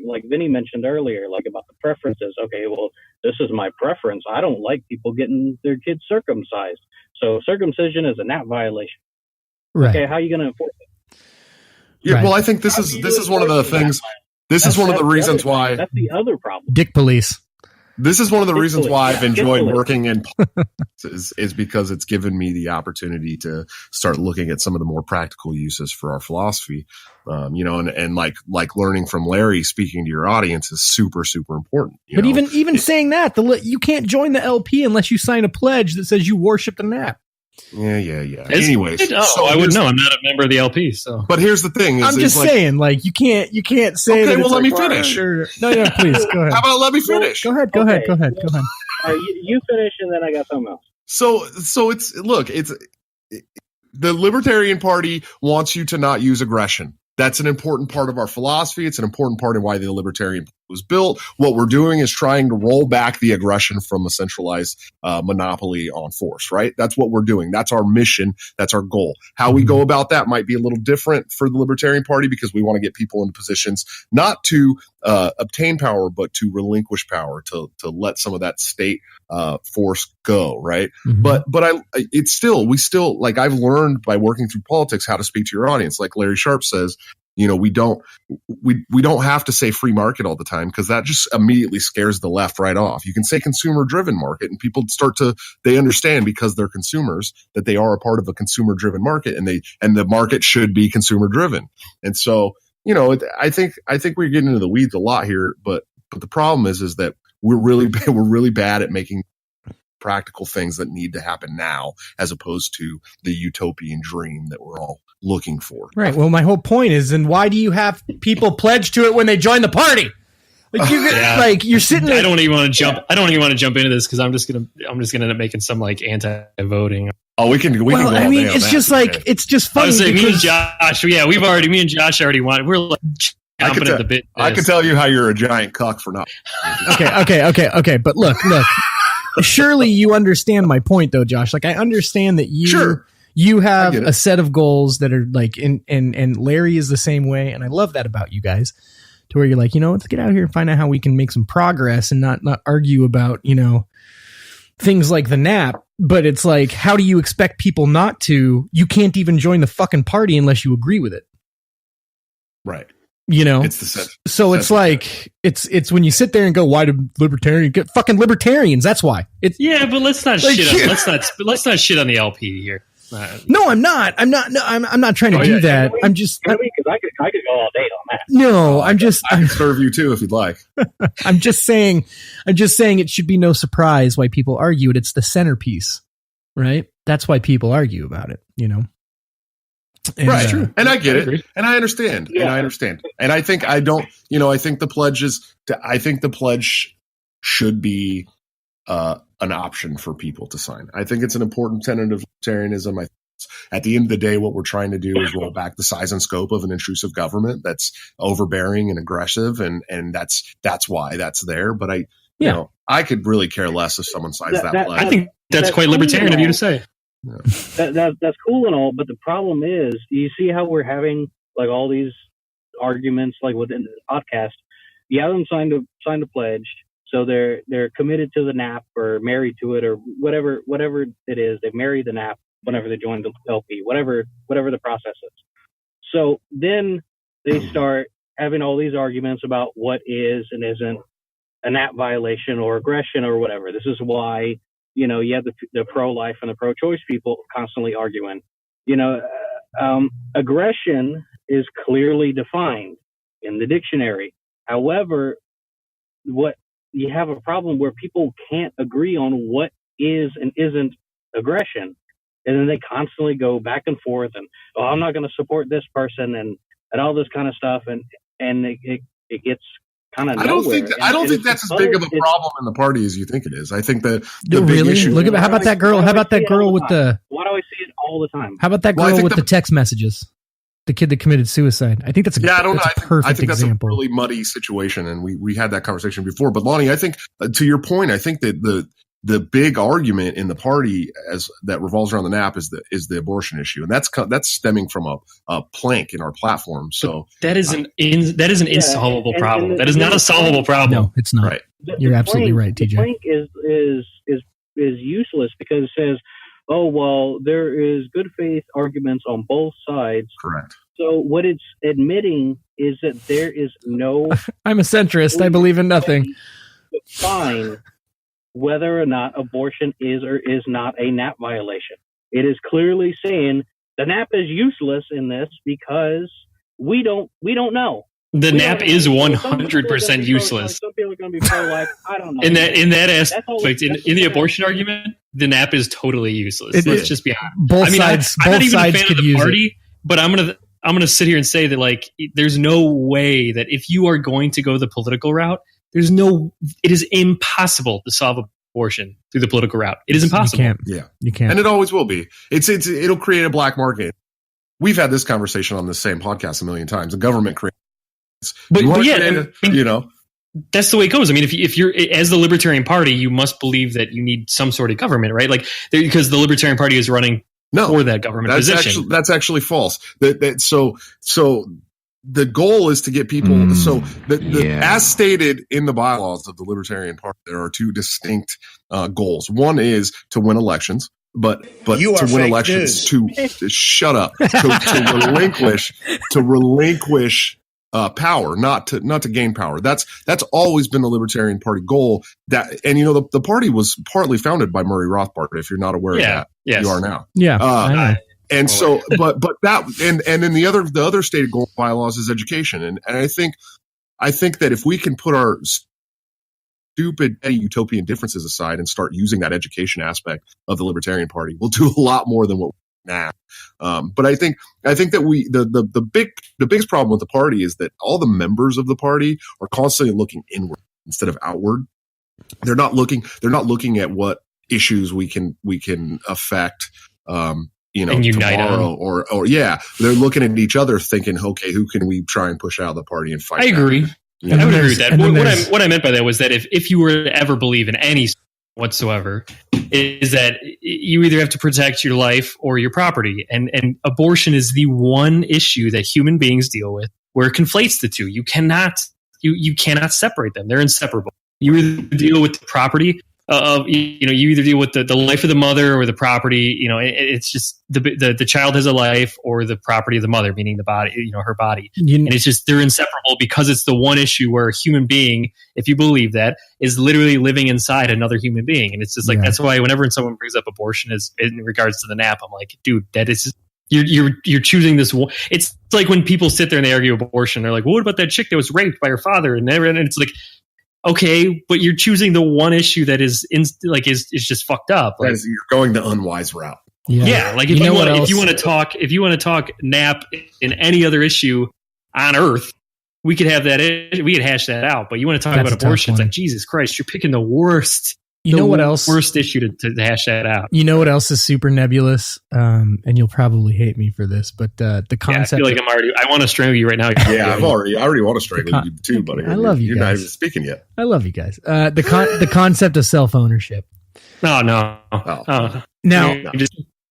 Like Vinny mentioned earlier, like about the preferences. Okay, well, this is my preference. I don't like people getting their kids circumcised. So circumcision is a nap violation. Right. Okay, how are you going to enforce it? Yeah, right. Well, I think this is one of the things. This is one of the reasons why. That's the other problem. Dick police. This is one of the reasons why I've enjoyed working in politics is because it's given me the opportunity to start looking at some of the more practical uses for our philosophy. And like learning from Larry, speaking to your audience is super, super important. But even saying that, you can't join the LP unless you sign a pledge that says you worship the nap. Yeah. Anyways, I wouldn't know. I'm not a member of the LP. So, but here's the thing: I'm just saying, you can't say. Okay, that well, let me finish. No, please go ahead. How about let me finish? Go ahead. You finish, and then I got something else. So it's the Libertarian Party wants you to not use aggression. That's an important part of our philosophy. It's an important part of why the Libertarian Party was built. What we're doing is trying to roll back the aggression from a centralized monopoly on force, right? That's what we're doing. That's our mission. That's our goal. How we go about that might be a little different for the Libertarian Party, because we want to get people into positions not to obtain power, but to relinquish power, to let some of that state force go, right? Mm-hmm. We still, like, I've learned by working through politics how to speak to your audience. Like Larry Sharp says, we don't have to say free market all the time, because that just immediately scares the left right off. You can say consumer driven market, and people they understand, because they're consumers, that they are a part of a consumer driven market, and the market should be consumer driven. And so, I think we're getting into the weeds a lot here, but the problem is that we're really bad at making practical things that need to happen now, as opposed to the utopian dream that we're all looking for. Right. Well, my whole point is, then why do you have people pledge to it when they join the party? You're sitting there. I don't even want to jump into this, because I'm just gonna end up making some anti-voting. Oh, we can. It's just it's just funny. Me and Josh. Yeah, me and Josh already wanted. We're chomping at the bit. I can tell you how you're a giant cuck for not. Okay. But look. Surely you understand my point, though, Josh. I understand that you have a set of goals that are and Larry is the same way, and I love that about you guys. To where you're like, let's get out here and find out how we can make some progress and not argue about, things like the nap, but it's like, how do you expect people not to? You can't even join the fucking party unless you agree with it. Right. You know, it's the so it's like it's when you sit there and go, why do libertarians get fucking libertarians? That's why. It's but let's not shit on let's not shit on the LP here. No, I'm not. I'm not trying to do that. I'm just because I could go all day on that. No, I can serve you too if you'd like. I'm just saying it should be no surprise why people argue it. It's the centerpiece, right? That's why people argue about it, you know. And, right. True. And I get it. And I understand. Yeah. And I understand. And I think I think the pledge should be an option for people to sign. I think it's an important tenet of libertarianism. At the end of the day, what we're trying to do is roll back the size and scope of an intrusive government that's overbearing and aggressive, and that's why that's there. But I could really care less if someone signs that pledge. I think that's quite libertarian of you to say. Yeah. That's cool and all, but the problem is, you see how we're having like all these arguments like within the podcast. You have them signed a pledge, so they're committed to the NAP or married to it or whatever it is. They marry the NAP whenever they join the LP, whatever the process is. So then they start having all these arguments about what is and isn't a NAP violation or aggression or whatever. This is why, you know, you have the pro-life and the pro-choice people constantly arguing. You know, aggression is clearly defined in the dictionary. However, what you have a problem where people can't agree on what is and isn't aggression. And then they constantly go back and forth and, I'm not going to support this person and all this kind of stuff. And it gets kind of nowhere. I don't think that's as big of a problem in the party as you think it is. I think the big really issue. Look at how about that girl? How about that girl with the? Why do I see it all the time? How about that girl with the text messages? The kid that committed suicide. I think that's a I don't know. I think that's example. A really muddy situation, and we had that conversation before. But Lonie, I think to your point, I think that the big argument in the party as that revolves around the NAP is the abortion issue, and that's stemming from a plank in our platform. So that is an insolvable problem. That is not a solvable problem. No, it's not. Right. You're absolutely right, TJ. The plank is useless because it says, oh, well, there is good faith arguments on both sides. Correct. So what it's admitting is that there is no... I'm a centrist. I believe in nothing. Define whether or not abortion is or is not a NAP violation. It is clearly saying the NAP is useless in this because we don't know. The NAP is 100% useless. Some people are going to be pro-life. I don't know. In that aspect, in the abortion argument, the NAP is totally useless. Let's just be honest. Both sides. I'm not even a sides fan could of the use party, it. but I'm gonna sit here and say that like there's no way that if you are going to go the political route, it is impossible to solve abortion through the political route. It is impossible. You can't. And it always will be. It'll create a black market. We've had this conversation on the same podcast a million times. The government creates. That's the way it goes. I mean, if you're as the Libertarian Party, you must believe that you need some sort of government, right? Like because the Libertarian Party is running for that government position. That's actually false. So the goal is to get people. As stated in the bylaws of the Libertarian Party, there are two distinct goals. One is to win elections. But to win elections, to shut up, to relinquish power, not to gain power. That's always been the Libertarian Party goal. And the party was partly founded by Murray Rothbard. If you're not aware of that, you are now. Yeah. And so, but that and then the other stated goal bylaws is education. And I think that if we can put our stupid utopian differences aside and start using that education aspect of the Libertarian Party, we'll do a lot more than what we now. But I think that the biggest problem with the party is that all the members of the party are constantly looking inward instead of outward. They're not looking at what issues we can affect. And unite tomorrow or they're looking at each other thinking, okay, who can we try and push out of the party and fight? I agree. I would agree with that. What I meant by that was that if you were to ever believe in any whatsoever, is that you either have to protect your life or your property. And abortion is the one issue that human beings deal with where it conflates the two. You cannot separate them. They're inseparable. You either deal with the property you either deal with the life of the mother or the property. It's just the child has a life or the property of the mother, meaning the body, her body. And it's just, they're inseparable because it's the one issue where a human being, if you believe that, is literally living inside another human being. And it's just like, that's why whenever someone brings up abortion is in regards to the nap, I'm like, dude, that is, you're choosing this one. It's like when people sit there and they argue abortion, they're like, well, what about that chick that was raped by her father? And it's like, okay, but you're choosing the one issue that is just fucked up. Like, you're going the unwise route. Yeah, like if you want to talk nap in any other issue on Earth, we could have that. We could hash that out. But you want to talk about abortion? It's like, Jesus Christ, you're picking the worst. Worst issue to hash that out. You know what else is super nebulous? And you'll probably hate me for this, but the concept. I feel like I want to strangle you right now. Yeah, I already want to strangle you too, buddy. I love you. You're not even speaking yet. I love you guys. The concept of self ownership. Oh no. Now,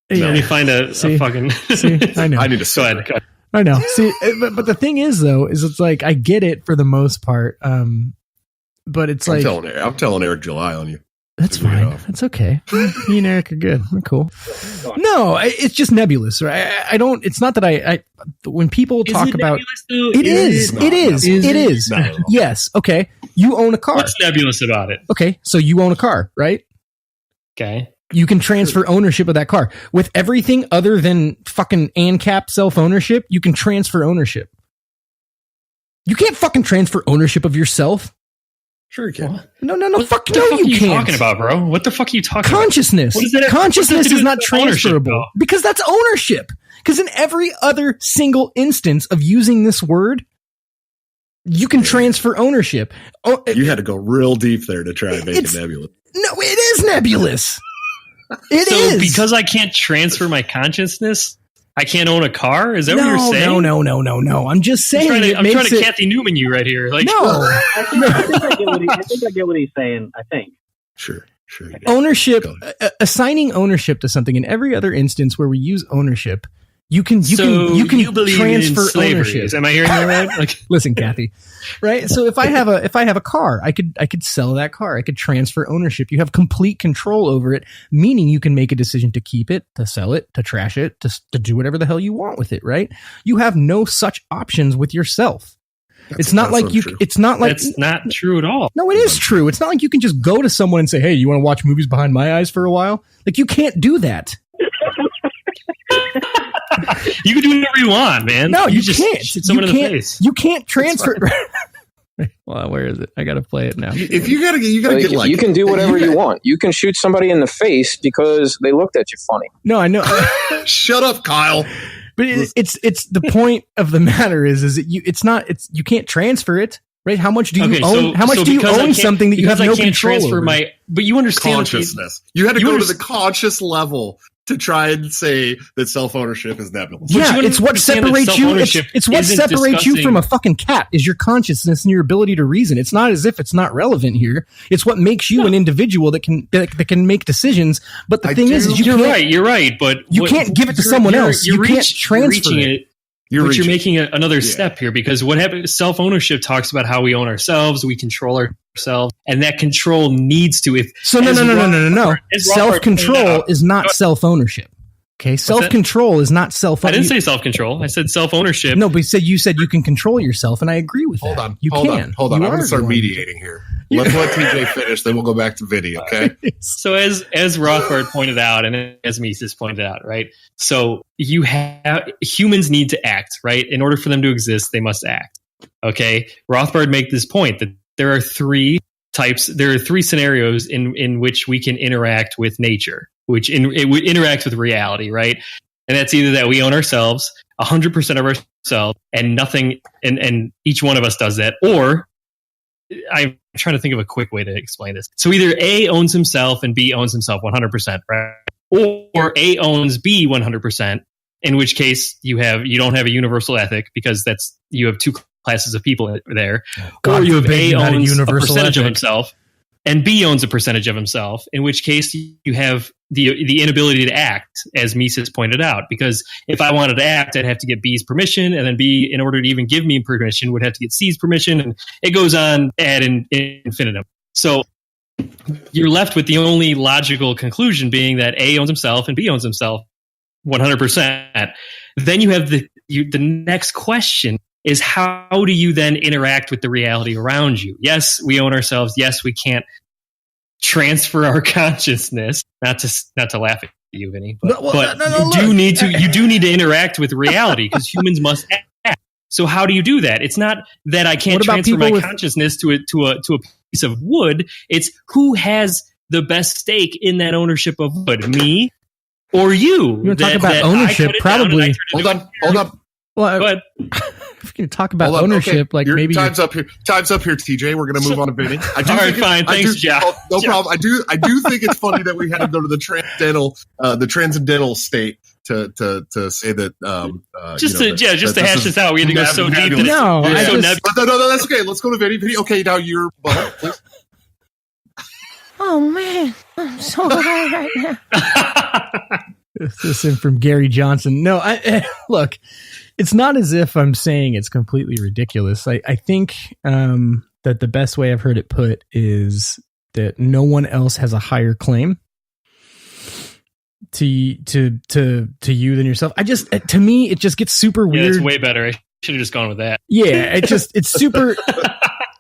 let me find a fucking. See, I know. I need to go ahead. I know. See, but the thing is, though, is it's like I get it for the most part, but it's I'm telling Eric July on you. That's fine. That's okay. Me and Eric are good. We're cool. No, it's just nebulous, right? I don't. It's not that I when people talk about it is. Yes. Okay. You own a car. What's nebulous about it? Okay. So you own a car, right? Okay. You can transfer ownership of that car. With everything other than fucking ANCAP self-ownership, you can transfer ownership. You can't fucking transfer ownership of yourself. Sure you can. No, fuck no, you can't. What are you talking about, bro? What the fuck are you talking Consciousness. about? Consciousness is not transferable. Because that's ownership. Because in every other single instance of using this word, you can transfer ownership. You had to go real deep there to try and make it nebulous. No, it is nebulous. It is. Because I can't transfer my consciousness, I can't own a car? Is that what you're saying? No. I'm just saying. I'm trying to Kathy Newman you right here. Like, no. I think I get what he's saying. I think. Sure. Ownership, assigning ownership to something. In every other instance where we use ownership, you can transfer ownership. Am I hearing you right? Like, listen, Kathy. Right. So if I have a car, I could sell that car. I could transfer ownership. You have complete control over it, meaning you can make a decision to keep it, to sell it, to trash it, to do whatever the hell you want with it. Right. You have no such options with yourself. It's not like you. True. It's not like that's not true at all. No, it is true. It's not like you can just go to someone and say, "Hey, you want to watch movies behind my eyes for a while?" Like, you can't do that. You can do whatever you want, man. No, you just can't. Shoot someone in the face. You can't transfer. Well, where is it? I gotta play it now. If you gotta get like, you can do whatever you want. You can shoot somebody in the face because they looked at you funny. No, I know. Shut up, Kyle. But it's the point of the matter is that you can't transfer it. Right? How much do you own? How much do you own something that you have no control over? But you understand consciousness. You had to go to the conscious level to try and say that self-ownership is nebulous. Yeah, it's what separates you. It's what separates you from a fucking cat is your consciousness and your ability to reason. It's not as if it's not relevant here. It's what makes you an individual that can make decisions. But the thing is you're right. But you can't give it to someone else. You can't transfer it. You're making another step here, because what happens? Self-ownership talks about how we own ourselves, we control ourselves, and that control needs to. No. Self-control is not self-ownership. Okay, self-control is not self-ownership. I didn't say self-control. I said self-ownership. No, but you said you can conrothbard yourself, and I agree with that. Hold on. I'm going to start mediating here. Let's let TJ finish, then we'll go back to Vinny, okay? So as Rothbard pointed out, and as Mises pointed out, right? So humans need to act, right? In order for them to exist, they must act. Okay? Rothbard made this point that there are three scenarios in which we can interact with nature, which it would interact with reality, right? And that's either that we own ourselves, 100% of ourselves, and nothing, and each one of us does that, or I'm trying to think of a quick way to explain this. So either A owns himself and B owns himself 100%, right? Or A owns B 100%, in which case you don't have a universal ethic, because you have two classes of people there. Or you have A owns a percentage of himself and B owns a percentage of himself, in which case you have the inability to act, as Mises pointed out. Because if I wanted to act, I'd have to get B's permission, and then B, in order to even give me permission, would have to get C's permission, and it goes on ad infinitum. So you're left with the only logical conclusion being that A owns himself and B owns himself 100%. Then you have the next question is, how do you then interact with the reality around you? Yes, we own ourselves. Yes, we can't transfer our consciousness. Not to laugh at you, Vinny, but you do need to interact with reality because humans must act. So how do you do that? It's not that I can't transfer my consciousness to a piece of wood. It's who has the best stake in that ownership of wood, me or you? You want to talk about ownership? Probably. Hold on. Well, go ahead. If you're going to talk about ownership, okay. Maybe time's up here. Time's up here, TJ. We're going to move on to Vinny. All right, fine. Thanks, Jack. No problem. I do think it's funny that we had to go to the transcendental state to say that. Just to hash this out, we had to go so deep. No, that's okay. Let's go to Vinny. Vinny, okay, now you're please. Oh man, I'm so high right now. This is from Gary Johnson. No, look, it's not as if I'm saying it's completely ridiculous. I think that the best way I've heard it put is that no one else has a higher claim to you than yourself. To me, it just gets super weird. It's way better. I should have just gone with that. Yeah, it's super.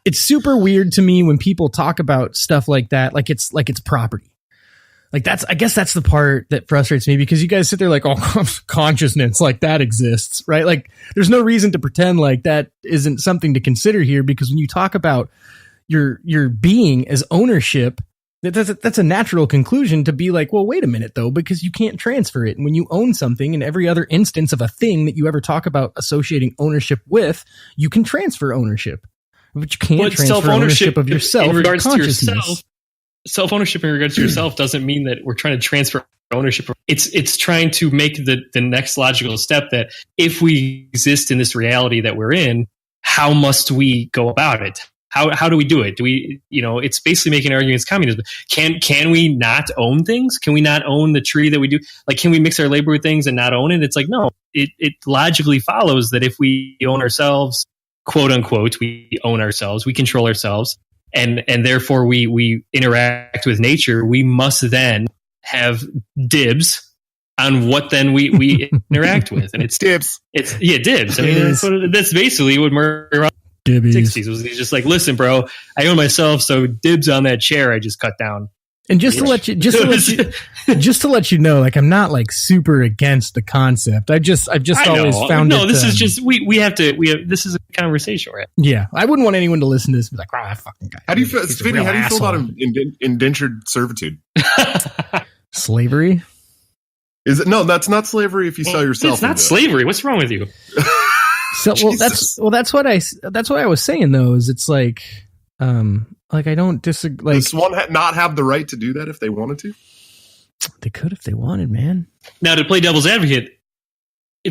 It's super weird to me when people talk about stuff like that, like it's property. Like I guess that's the part that frustrates me, because you guys sit there like, oh, consciousness, like that exists, right? Like there's no reason to pretend like that isn't something to consider here, because when you talk about your being as ownership, that's a natural conclusion to be like, well, wait a minute though, because you can't transfer it. And when you own something, in every other instance of a thing that you ever talk about associating ownership with, you can transfer ownership, but you can't transfer ownership of yourself in regards to yourself. Self-ownership in regards to yourself doesn't mean that we're trying to transfer ownership. It's trying to make the next logical step that if we exist in this reality that we're in, how must we go about it? How do we do it? Do we, it's basically making an argument against communism. Can we not own things? Can we not own the tree that we do? Like, can we mix our labor with things and not own it? It's like, no, it logically follows that if we own ourselves, quote unquote, we own ourselves, we control ourselves, and therefore we interact with nature, we must then have dibs on what then we interact with. And it's dibs. Dibs. I mean, that's basically what Murray Dibbies. 60s was. He's just like, listen, bro, I own myself, so dibs on that chair I just cut down. And just to let you know, like, I'm not like super against the concept. I've just always found it. No, this is just we have this is a conversation, right? Yeah, I wouldn't want anyone to listen to this and be like, that fucking guy. How do you feel, Vinny? How do you feel about indentured servitude? Slavery? Is it? No, that's not slavery. If you sell yourself, it's not slavery. What's wrong with you? So that's what I was saying though. Is it's like I don't disagree. Like, does one not have the right to do that if they wanted to? They could if they wanted, man. Now, to play devil's advocate,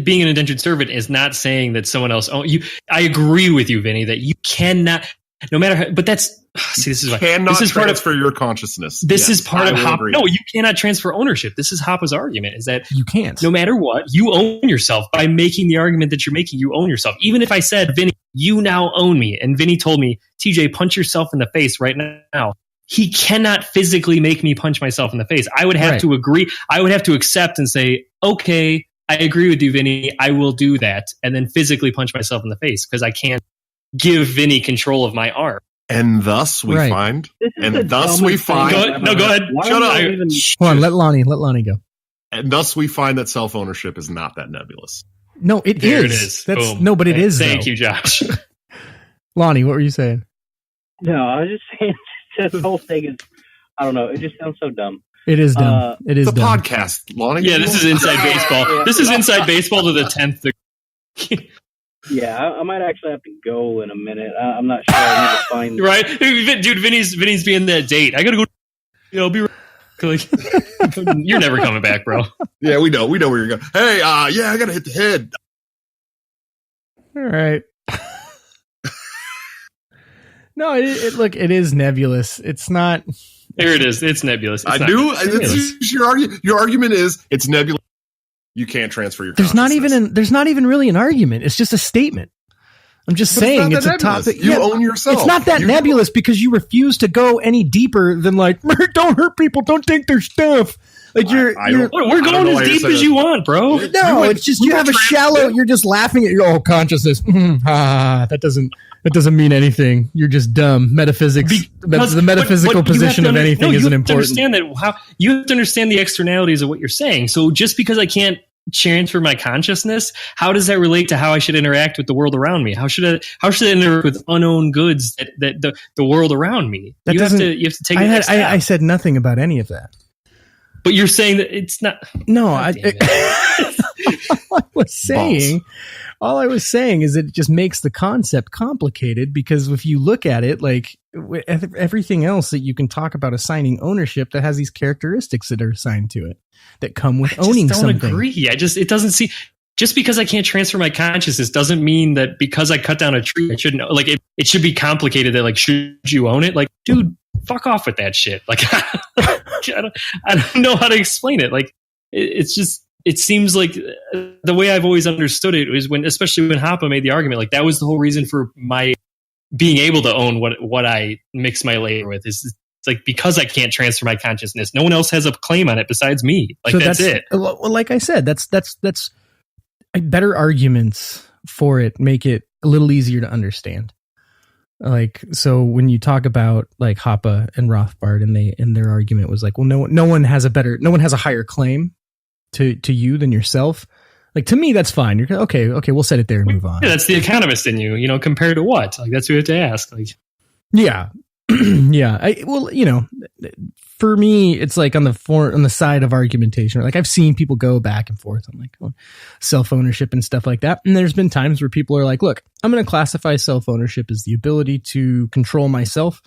being an indentured servant is not saying that someone else owns you. I agree with you, Vinny, that you cannot, no matter how, but that's, see, this is why. This is transfer your consciousness. This is part of Hopper. No, you cannot transfer ownership. This is Hopper's argument, is that you can't. No matter what, you own yourself. By making the argument that you're making, you own yourself. Even if I said, Vinny, you now own me, and Vinny told me, TJ, punch yourself in the face right now. He cannot physically make me punch myself in the face. I would have to agree. I would have to accept and say, okay, I agree with you, Vinny. I will do that. And then physically punch myself in the face, because I can't give Vinny control of my arm. And thus we find. Go ahead. Shut up. Hold on. Let Lonnie go. And thus we find that self-ownership is not that nebulous. No, it is. That's, no, but it is. Thank you, Josh. Lonnie, what were you saying? No, I was just saying this whole thing is, I don't know. It just sounds so dumb. It is dumb. It is the dumb. Podcast, Lonnie. Yeah, this is inside baseball. This is inside baseball to the 10th. Yeah, I might actually have to go in a minute. I'm not sure. I need to find right, dude. Vinny's being that date. I gotta go. I'll be right. Like, you're never coming back, bro. Yeah, we know where you're going. Hey, I gotta hit the head. All right. No, look, it is nebulous. It's not. There it is. It's nebulous. It's your argument is it's nebulous. You can't transfer your. There's not even really an argument. It's just a statement. I'm just But saying it's a nebulous. topic. You own yourself. It's not that nebulous because you refuse to go any deeper than like, don't hurt people, don't take their stuff. Like we're going as deep as you want, bro. No, it's just you have a shallow. You're just laughing at your consciousness. That doesn't mean anything. You're just dumb. Metaphysics. The metaphysical position of anything isn't important. You have to understand the externalities of what you're saying. So just because I can't transfer my consciousness, how does that relate to how I should interact with the world around me? How should I interact with unknown goods that the world around me? You have to take. I said nothing about any of that. But you're saying that it's not. No, all I was saying is it just makes the concept complicated because if you look at it, like everything else that you can talk about assigning ownership that has these characteristics that are assigned to it that come with owning something. I don't agree. It doesn't see. Just because I can't transfer my consciousness doesn't mean that because I cut down a tree, I shouldn't. Like it should be complicated. That like, should you own it? Like, dude, fuck off with that shit. Like, I don't know how to explain it. Like, it's just. It seems like the way I've always understood it was especially when Hoppa made the argument, like that was the whole reason for my being able to own what I mix my labor with. It's like because I can't transfer my consciousness, no one else has a claim on it besides me. Like so that's it. Well, like I said, that's better arguments for it make it a little easier to understand. Like, so when you talk about like Hoppa and Rothbard and their argument was like, well, no one has a higher claim to you than yourself. Like, to me, that's fine. You're okay, we'll set it there and move on. Yeah, that's the economist in you, compared to what? Like, that's what you have to ask. Like, yeah. Yeah. For me, it's like on the side of argumentation. Like, I've seen people go back and forth on like self-ownership and stuff like that. And there's been times where people are like, look, I'm going to classify self-ownership as the ability to control myself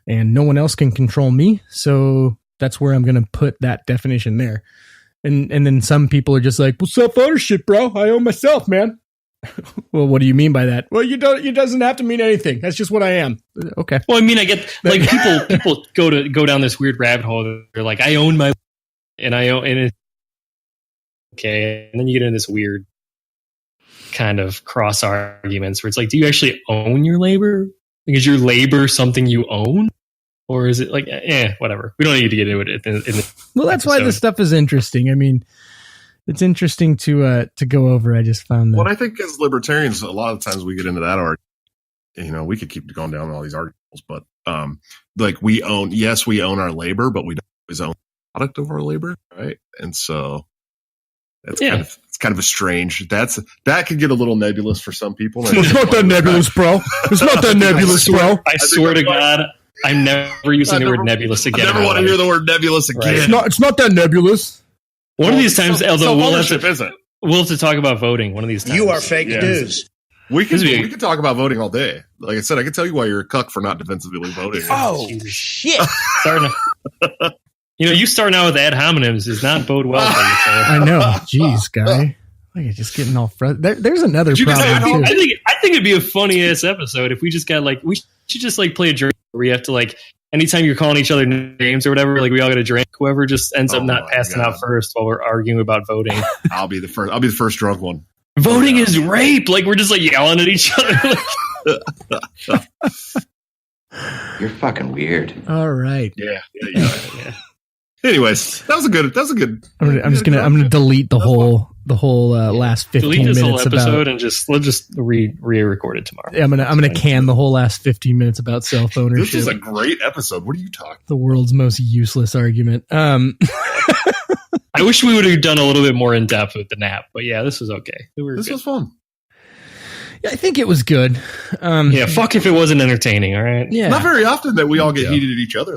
and no one else can control me. So that's where I'm going to put that definition there. And then some people are just like, well, self-ownership, bro. I own myself, man. Well, what do you mean by that? Well, it doesn't have to mean anything. That's just what I am. Okay. Well, I mean, I get like people go down this weird rabbit hole. They're like, I own my, and it's okay. And then you get into this weird kind of cross arguments where it's like, do you actually own your labor? Like, is your labor something you own? Or is it like, whatever? We don't need to get into it. Well, that's why this stuff is interesting. I mean, it's interesting to go over. I just found that. What I think as libertarians, a lot of times we get into that argument. We could keep going down all these arguments, but like we own our labor, but we don't always own the product of our labor, right? And so that's kind of a strange. That could get a little nebulous for some people. It's not that nebulous, bro. It's not that nebulous, bro. I swear to God. I'm never using the word nebulous again. I never want to hear the word nebulous again. Right. It's not that nebulous. One of these times, although we'll have to talk about voting. One of these times. You are fake news. We can talk about voting all day. Like I said, I can tell you why you're a cuck for not defensively voting. Oh, shit. You starting out with ad hominems does not bode well for you. I know. Jeez, guy. Like, just getting all frustrated. There's another problem, too. I think it'd be a funny ass episode if we just got like, we should just like play a drink where we have to like, anytime you're calling each other names or whatever, like we all get a drink. Whoever just ends up not passing out first while we're arguing about voting. I'll be the first drunk one. Voting is rape. Like we're just like yelling at each other. You're fucking weird. All right. Yeah. Anyways, that was a good. I'm gonna delete the whole last 15 delete this minutes whole episode and we'll just re-record it tomorrow. Yeah, I'm gonna can the whole last 15 minutes about self-ownership. This is a great episode. What are you talking? The world's most useless argument. I wish we would have done a little bit more in depth with the nap, but yeah, this was okay. This was fun. Yeah, I think it was good. Fuck if it wasn't entertaining. All right. Yeah. Not very often that we all get heated at each other.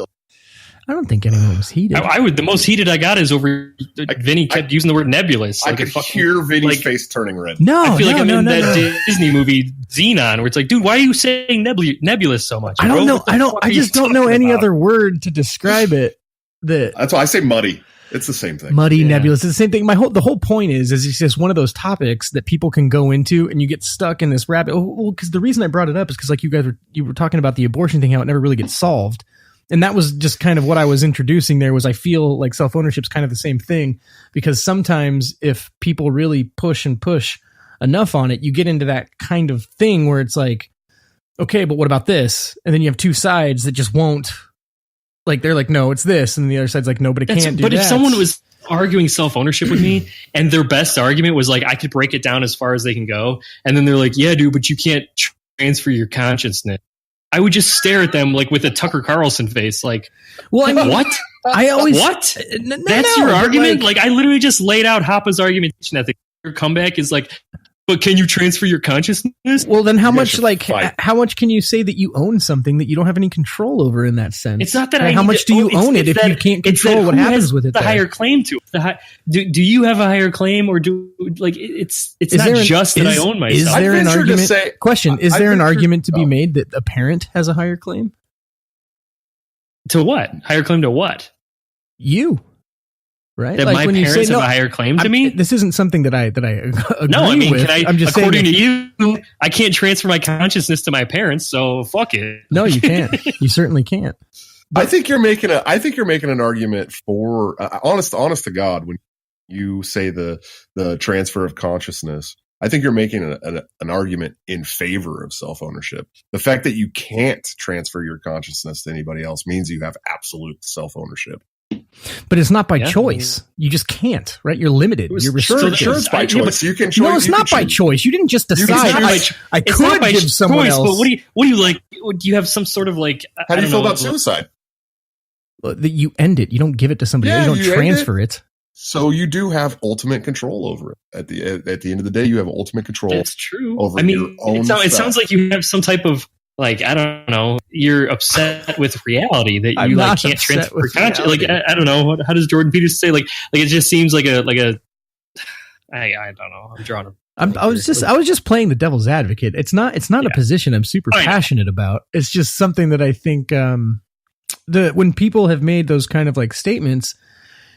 I don't think anyone was heated. The most heated I got is over Vinny kept using the word nebulous. I could hear Vinny's face turning red. No, I feel like I'm in that Disney movie Xenon, where it's like, dude, why are you saying nebulous so much? I don't know. I just don't know any other word to describe it. That's why I say muddy. It's the same thing. Muddy, nebulous. It's the same thing. The whole point is it's just one of those topics that people can go into and you get stuck in this rabbit. Well, because the reason I brought it up is because like you were talking about the abortion thing, how it never really gets solved. And that was just kind of what I was introducing there was I feel like self-ownership is kind of the same thing because sometimes if people really push enough on it, you get into that kind of thing where it's like, okay, but what about this? And then you have two sides that just won't, like, they're like, no, it's this. And the other side's like, no, but it can't do that. But if someone was arguing self-ownership with me and their best argument was like, I could break it down as far as they can go. And then they're like, yeah, dude, but you can't transfer your consciousness. I would just stare at them like with a Tucker Carlson face. Like, well, I mean, what? I always, what? That's your argument? Like, I literally just laid out Hoppa's argumentation. I think your comeback is like, but can you transfer your consciousness? Well, then how much can you say that you own something that you don't have any control over in that sense? It's not that how much do you own it if you can't control what happens with it? The higher claim to it. Do you have a higher claim, or do like it's not just that I own myself? Is there an argument? Question: is there an argument to be made that a parent has a higher claim? To what? Higher claim to what? You. Right? That like my parents have a higher claim to me? This isn't something that I agree no, I mean, with. I'm just according to you, I can't transfer my consciousness to my parents, so fuck it. No, you can't. You certainly can't. But I think you're making an argument for honest to God when you say the transfer of consciousness. I think you're making an argument in favor of self-ownership. The fact that you can't transfer your consciousness to anybody else means you have absolute self-ownership. But it's not by choice. You just can't, right? You're limited. You're restricted. Sure, it's by choice. You can. No, it's not by choice. You didn't just decide. I could give someone else. But what do you like? Do you have some sort of like? How do you feel about suicide? That you end it. You don't give it to somebody. Yeah, you don't transfer it. So you do have ultimate control over it. At the end of the day, you have ultimate control. That's true. Over your own stuff. It sounds like you have some type of. Like, I don't know, you're upset with reality that you like can't transfer conscious. Like, I don't know. How does Jordan Peterson say? Like it just seems like a. I don't know. I'm drawing. I was just playing the devil's advocate. It's not a position I'm super passionate about. It's just something that I think when people have made those kind of like statements,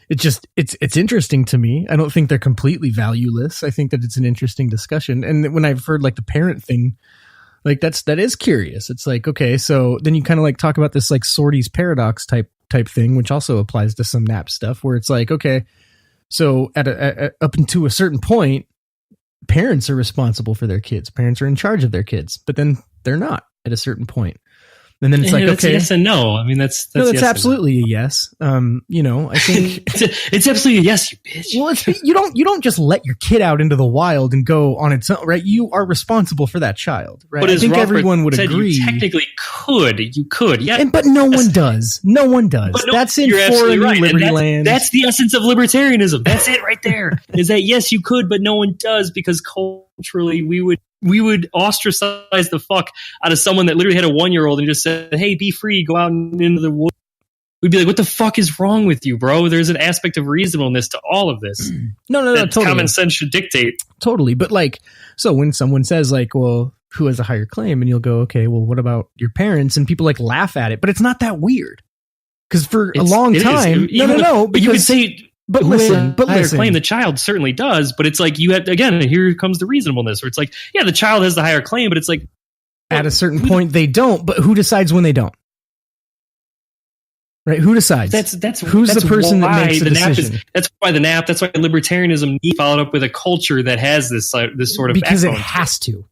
it's interesting to me. I don't think they're completely valueless. I think that it's an interesting discussion. And when I've heard like the parent thing. Like that is curious. It's like, okay, so then you kind of like talk about this like Sorty's paradox type thing, which also applies to some nap stuff where it's like, okay, so at up until a certain point, parents are responsible for their kids. Parents are in charge of their kids, but then they're not at a certain point. And then it's like, okay, yes and no. I mean, that's no, that's yes absolutely a yes. I think it's absolutely a yes, you bitch. Well, you don't just let your kid out into the wild and go on its own, right? You are responsible for that child, right? But I think Robert everyone would said, agree. You technically could, yeah. But no one does. No one does. That's in foreign liberty land. That's the essence of libertarianism. That's it right there. Is that yes, you could, but no one does because culturally we would ostracize the fuck out of someone that literally had a 1-year-old and just said, hey, be free, go out into the woods. We'd be like, what the fuck is wrong with you, bro? There's an aspect of reasonableness to all of this. No, totally. Common sense should dictate. Totally. But like, so when someone says like, well, who has a higher claim? And you'll go, okay, well, what about your parents? And people like laugh at it, but it's not that weird. Because for a long time, no. But you could say... But listen, claim the child certainly does, but it's like you have again. Here comes the reasonableness, where it's like, yeah, the child has the higher claim, but it's like at a certain point they don't. But who decides when they don't? Right? Who decides? That's the person that makes the decision. That's why libertarianism followed up with a culture that has this sort of because it has to.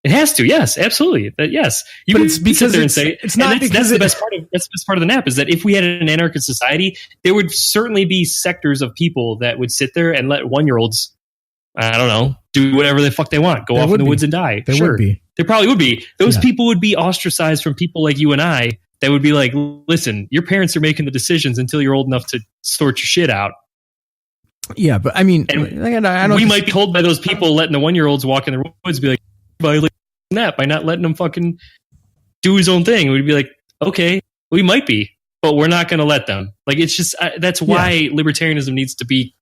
It has to, yes, absolutely. Yes, you but it's because there and say it's not because that's the best part of that's the best part of the nap is that if we had an anarchist society, there would certainly be sectors of people that would sit there and let 1-year-olds, I don't know, do whatever the fuck they want, go off in the woods and die. There would be. There probably would be. Those people would be ostracized from people like you and I that would be like, listen, your parents are making the decisions until you're old enough to sort your shit out. Yeah, but I mean, I don't. We might be told by those people letting the 1-year-olds walk in the woods, be like, by not letting him fucking do his own thing. We'd be like, okay, we might be, but we're not going to let them. Like, it's just, that's why libertarianism needs to be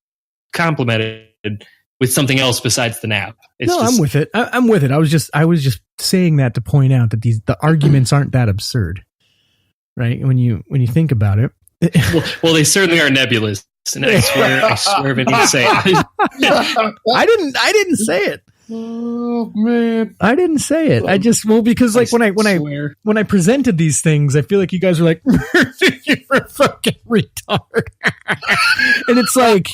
complemented with something else besides the nap. I'm with it. I'm with it. I was just saying that to point out that the arguments aren't that absurd, right? When you think about it. well, they certainly are nebulous. And I swear, Vinny to say it. I didn't say it. Oh man, I didn't say it. I just because like when I presented these things, I feel like you guys were like, "You're a fucking retard," and it's like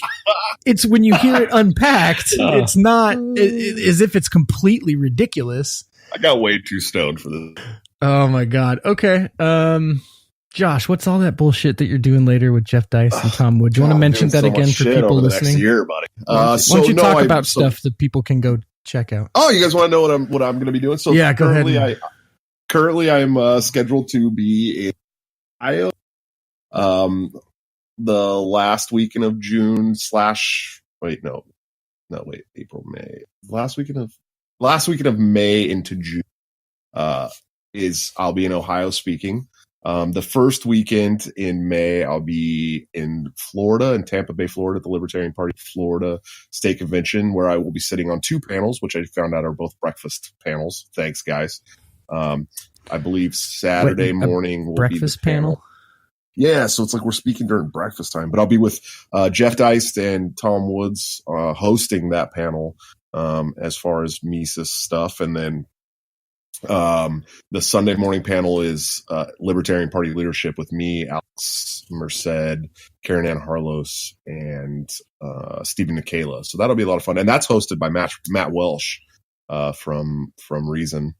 it's when you hear it unpacked, it's not as if it's completely ridiculous. I got way too stoned for this. Oh my God. Okay. Josh, what's all that bullshit that you're doing later with Jeff Dice and Tom Wood? Do you want to mention that again for people listening? Next year, buddy. Why don't you talk about stuff that people can go check out? Oh, you guys want to know what I'm going to be doing? So yeah, go ahead. Currently, I'm scheduled to be in Ohio, the last weekend of June April, May. Last weekend of May into June I'll be in Ohio speaking. The first weekend in May, I'll be in Florida, in Tampa Bay, Florida, at the Libertarian Party Florida State Convention, where I will be sitting on 2 panels, which I found out are both breakfast panels. Thanks, guys. I believe Saturday morning will breakfast be the panel. Yeah, so it's like we're speaking during breakfast time, but I'll be with Jeff Dice and Tom Woods hosting that panel as far as Mises stuff, and then the Sunday morning panel is Libertarian Party leadership with me, Alex Merced, Karen Ann Harlos, and Stephen Nikela. So that'll be a lot of fun, and that's hosted by Matt Welsh from Reason.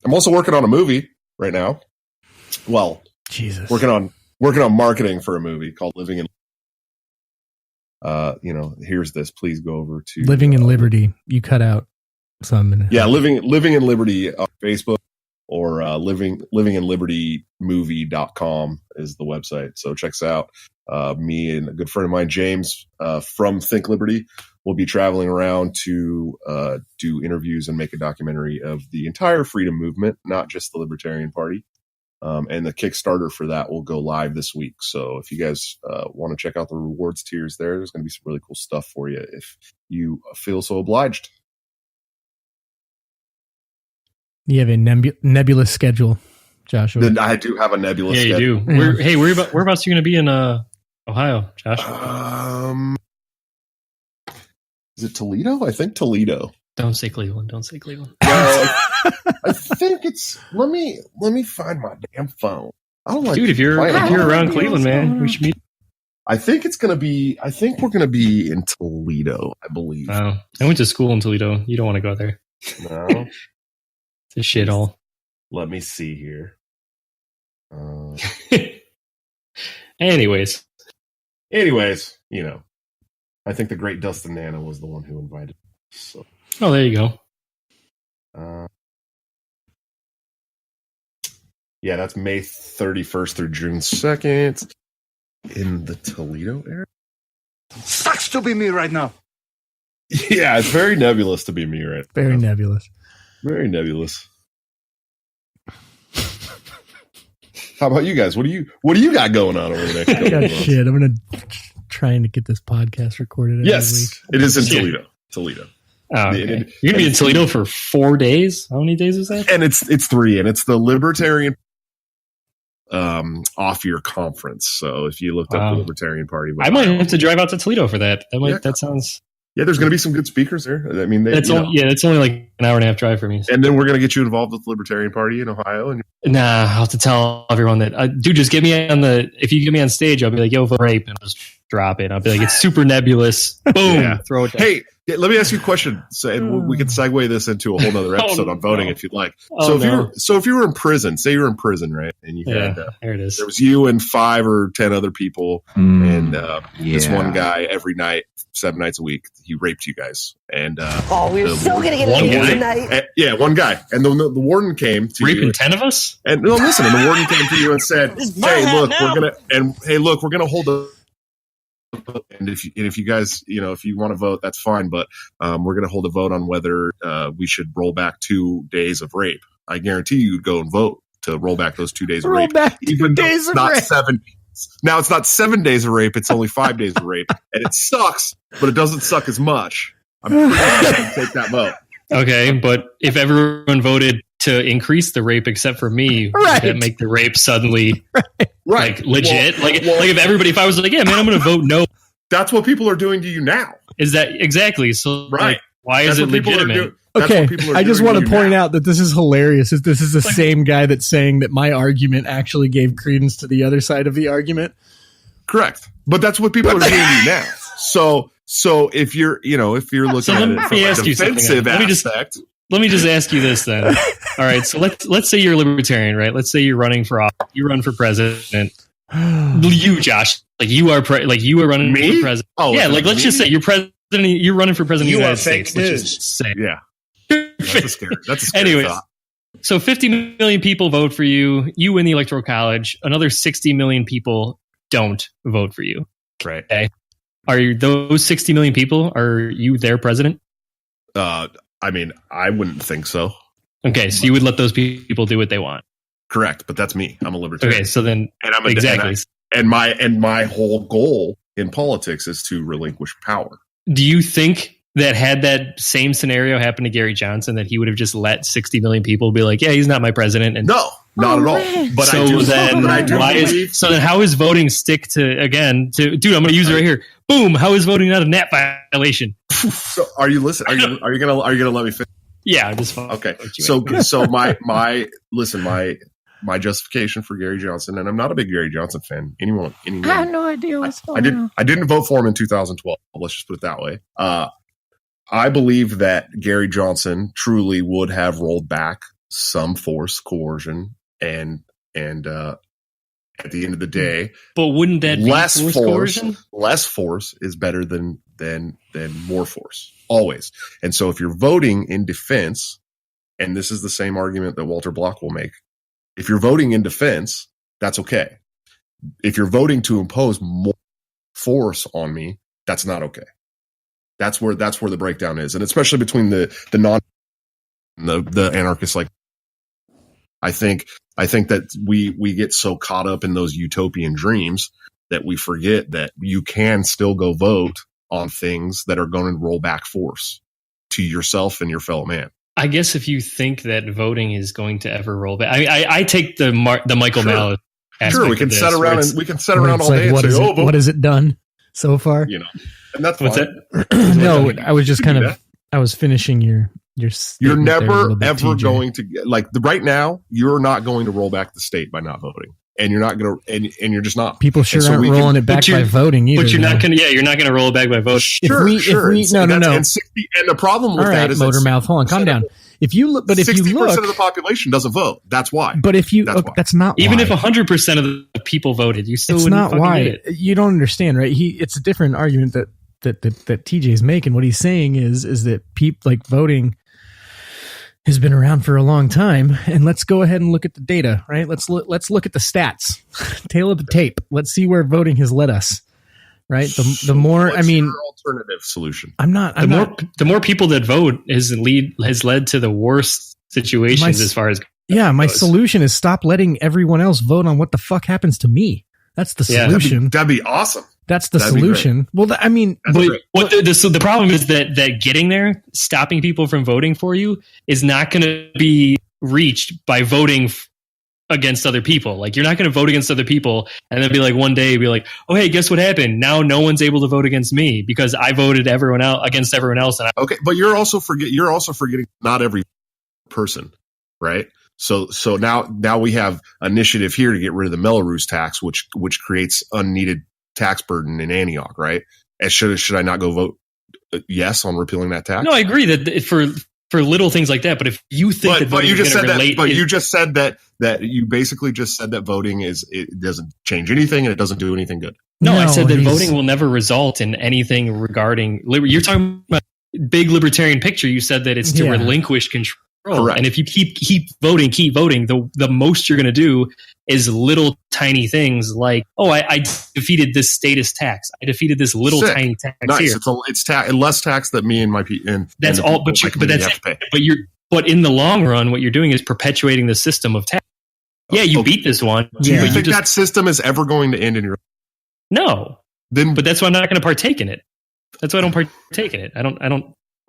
I'm also working on a movie right now. Well, Jesus, working on marketing for a movie called Living in. Here's this. Please go over to Living in Liberty. You cut out some. Yeah, Living in Liberty on Facebook, or livinginlibertymovie.com is the website. So check us out. Me and a good friend of mine, James, from Think Liberty, will be traveling around to do interviews and make a documentary of the entire freedom movement, not just the Libertarian Party. And the Kickstarter for that will go live this week. So if you guys want to check out the rewards tiers there's going to be some really cool stuff for you if you feel so obliged. You have a nebulous schedule, Joshua. I do have a nebulous schedule. Yeah, you do. Whereabouts are you going to be in Ohio, Josh? Is it Toledo? I think Toledo. Don't say Cleveland. Well, I think it's. Let me find my damn phone. I don't like. Dude, if you're around Cleveland, man, we should meet. I think we're going to be in Toledo, I believe. Oh, I went to school in Toledo. You don't want to go there. No. It's a shithole. Let me see here. Anyways, I think the great Dustin Nana was the one who invited us, so. Oh, there you go. Yeah, that's May 31st through June 2nd in the Toledo area. Sucks to be me right now. Yeah, it's very nebulous to be me right now. Very nebulous. Very nebulous. How about you guys? What do you got going on over the next couple of months? Shit, I'm trying to get this podcast recorded every week. It is in Toledo. Oh, okay. You're gonna be in Toledo for 4 days. How many days is that? And it's 3, and it's the Libertarian off-year conference. So if you looked up the Libertarian Party, I might have to drive out to Toledo for that. That sounds. Yeah, there's going to be some good speakers there. I mean, it's only like an hour and a half drive for me. And then we're going to get you involved with the Libertarian Party in Ohio. Nah, I'll have to tell everyone that. Dude, just get me if you get me on stage, I'll be like, yo, vote rape, and I'll just drop it. I'll be like, it's super nebulous. Boom, throw it down. Hey, let me ask you a question. So, and we can segue this into a whole nother episode on voting if you'd like. So if you were in prison, say you were in prison, right? And you had there it is. There was you and 5 or 10 other people, and this one guy every night, 7 nights a week, he raped you guys. And we're so gonna get it tonight. One guy, and the warden came to raping you, 10 of us. And no, listen, and the warden came to you and said, "Hey, look, we're gonna hold a." And if you guys, if you want to vote, that's fine. But we're going to hold a vote on whether we should roll back 2 days of rape. I guarantee you'd go and vote to roll back those 2 days of rape. Even though it's not 7. Now it's not 7 days of rape. It's only 5 days of rape, and it sucks, but it doesn't suck as much. I'm pretty sure you can take that vote. Okay, but if everyone voted to increase the rape except for me, would that make the rape suddenly like legit? If I was like, yeah, man, I'm going to vote no. That's what people are doing to you now. Is that exactly? So like, why is it legitimate? Okay, I just want to point out that this is hilarious. This is the same guy that's saying that my argument actually gave credence to the other side of the argument. Correct. But that's what people are doing to you now. So So if you're looking at it from a defensive aspect, let me just ask you this then. All right, so let's say you're a libertarian, right? Let's say you're running for office. You run for president. You, Josh, like you are running for president. Oh, yeah, like let's just say you're president. You're running for president of the United States. Let's just say, yeah. That's a scary Anyways, thought. So 50 million people vote for you. You win the Electoral College. Another 60 million people don't vote for you. Right. Okay. Are those 60 million people? Are you their president? I mean, I wouldn't think so. Okay, so you would let those people do what they want. Correct, but that's me. I'm a libertarian. Okay, so then and I'm exactly. And my whole goal in politics is to relinquish power. Do you think that had that same scenario happened to Gary Johnson, that he would have just let 60 million people be like, yeah, he's not my president? And no, not at all. But so then how is voting stick to dude, I'm going to use it right here. Boom. How is voting not a NAP violation? So are you listening? Are you going to let me finish? Yeah, I'm just okay. So my justification for Gary Johnson, and I'm not a big Gary Johnson fan. Anyone I have no idea what's going on. I didn't vote for him in 2012. Let's just put it that way. I believe that Gary Johnson truly would have rolled back some force, coercion, and at the end of the day, but wouldn't that be less force? Coercion? Less force is better than more force, always. And so, if you're voting in defense, and this is the same argument that Walter Block will make, if you're voting in defense, that's okay. If you're voting to impose more force on me, that's not okay. That's where the breakdown is, and especially between the anarchists. Like, I think that we get so caught up in those utopian dreams that we forget that you can still go vote on things that are going to roll back force to yourself and your fellow man. I guess if you think that voting is going to ever roll back, I take the Michael Malice. Sure, we can sit around all day and say, what has it done so far? You know, and that's what's fine. that. No, I was just I was finishing your. You're never ever going to get, like, right now. You're not going to roll back the state by not voting, and you're not going to, and you're just not. People sure aren't rolling it back by voting either. But you're not going to. Yeah, you're not going to roll it back by voting. Sure. No. And the problem with that is motor mouth. Hold on, calm down. If you look, but if you look, 60% of the population doesn't vote. That's why. But if you, that's not even why. if 100% of the people voted, you still. It's wouldn't not why. get it. You don't understand, right? It's a different argument that TJ's making. What he's saying is that people like voting has been around for a long time, and let's go ahead and look at the data, right? Let's look at the stats, tail of the tape. Let's see where voting has led us, right? The more, what's your alternative solution? The more people that vote has led to the worst situations as far as my solution is stop letting everyone else vote on what the fuck happens to me. That's the solution. That'd be awesome. That's the solution. Well, but the problem is that getting there, stopping people from voting for you, is not going to be reached by voting against other people. Like, you're not going to vote against other people and then be like, one day be like, oh, hey, guess what happened? Now no one's able to vote against me because I voted against everyone else. Okay, but you're also forgetting not every person, right? So now we have initiative here to get rid of the Melrose tax, which creates unneeded tax burden in Antioch, right? And should I not go vote yes on repealing that tax? No, I agree that for little things like that. But if you think you just said that you basically just said that voting it doesn't change anything and it doesn't do anything good. No, I said that voting will never result in anything regarding you're talking about big libertarian picture. You said that it's to relinquish control. Correct. And if you keep voting, the most you're going to do is little tiny things like, oh, I defeated this status tax. I defeated this little tiny tax here. It's less tax that me and my and that's all. But in the long run, what you're doing is perpetuating the system of tax. Yeah, you beat this one. Do you think that system is ever going to end in your? No. But that's why I'm not going to partake in it. That's why I don't partake in it. I don't.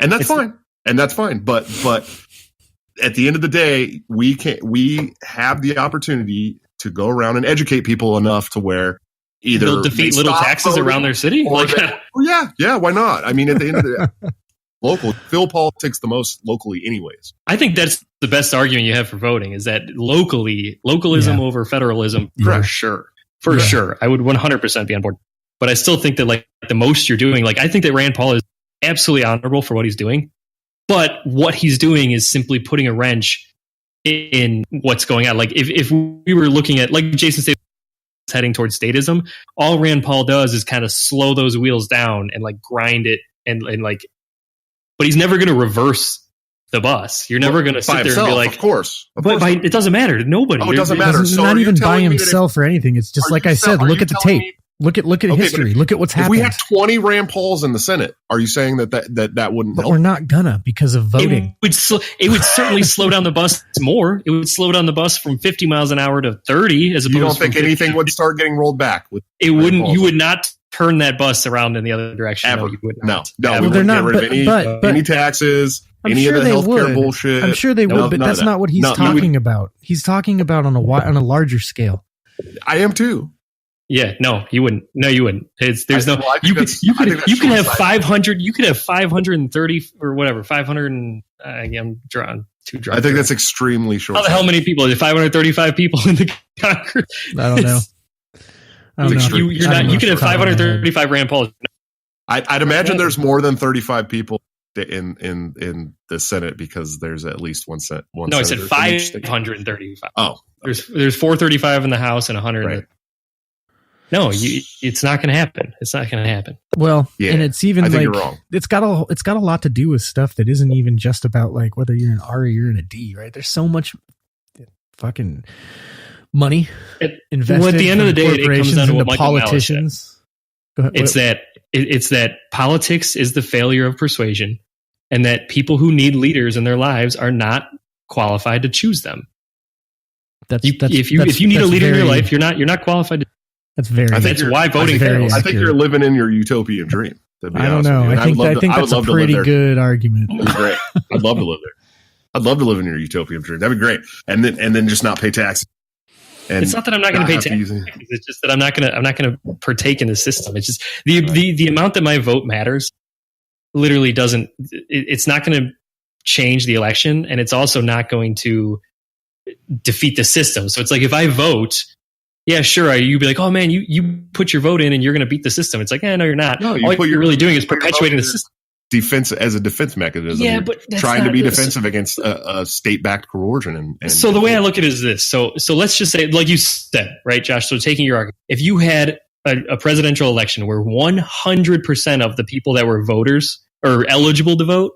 And that's fine. And that's fine. But at the end of the day, we have the opportunity to go around and educate people enough to where either they'll defeat little taxes around their city. Why not? I mean, at the end of the day, feel politics the most locally, anyways. I think that's the best argument you have for voting is that localism over federalism for sure. For sure, I would 100% be on board. but I still think that like the most you're doing, like I think that Rand Paul is absolutely honorable for what he's doing, but what he's doing is simply putting a wrench in what's going on. Like if we were looking at, like Jason said, heading towards statism, all Rand Paul does is kind of slow those wheels down and like grind it and like, but he's never going to reverse the bus. You're never going to sit there and be like, of course. It doesn't matter to nobody. Oh, it doesn't matter. So not even by himself or anything. It's just like I said, look at the tape. Look at history. Look at what's happened. If we had 20 Rand Pauls in the Senate, are you saying that wouldn't help? We're not gonna because of voting. It would certainly slow down the bus more. It would slow down the bus from 50 miles an hour to 30 as opposed to. You don't think anything would start getting rolled back? It wouldn't. You would not turn that bus around in the other direction. Ever. No, you would not. No. Well, We they're wouldn't not. get rid of any taxes. Any of the healthcare bullshit. I'm sure they would, but that's not what he's talking about. He's talking about on a larger scale. I am too. Yeah, no, you wouldn't. No, you wouldn't. There's no. You could have 500. You could have 530 or whatever. 500 and I'm drawn too drunk. I think that's extremely short. How the hell many people? 535 people in the Congress. I don't know. You're not. You could have 535 Rand Pauls. I'd imagine there's more than 35 people in the Senate because there's at least one Senate. No, I said 535. Oh, there's 435 in the House and 100. Right. No, it's not going to happen. It's not going to happen. Well, yeah, and it's even like you're wrong. It's got a lot to do with stuff that isn't even just about like whether you're an R or you're in a D, right? There's so much fucking money invested. Well, at the end of the day, it comes down to what Michael politicians. It's that politics is the failure of persuasion, and that people who need leaders in their lives are not qualified to choose them. If you need a leader in your life, you're not qualified to. That's very. I think why voting fails. I think you're living in your utopian dream. I don't know. I think that's a pretty good argument. That'd be great. I'd love to live there. I'd love to live in your utopian dream. That'd be great. And then just not pay taxes. And it's not that I'm not going to pay taxes. It's just that I'm not going to partake in the system. It's just the amount that my vote matters. Literally doesn't. It's not going to change the election, and it's also not going to defeat the system. So it's like if I vote. Yeah, sure. You'd be like, oh man, you put your vote in and you're going to beat the system. It's like, no, you're not. No, all you're really doing is perpetuating the system. Defense as a defense mechanism. Yeah, but trying to be defensive against a state-backed coercion. And so the way I look at it is this. So let's just say, like you said, right, Josh? So taking your argument, if you had a presidential election where 100% of the people that were voters or eligible to vote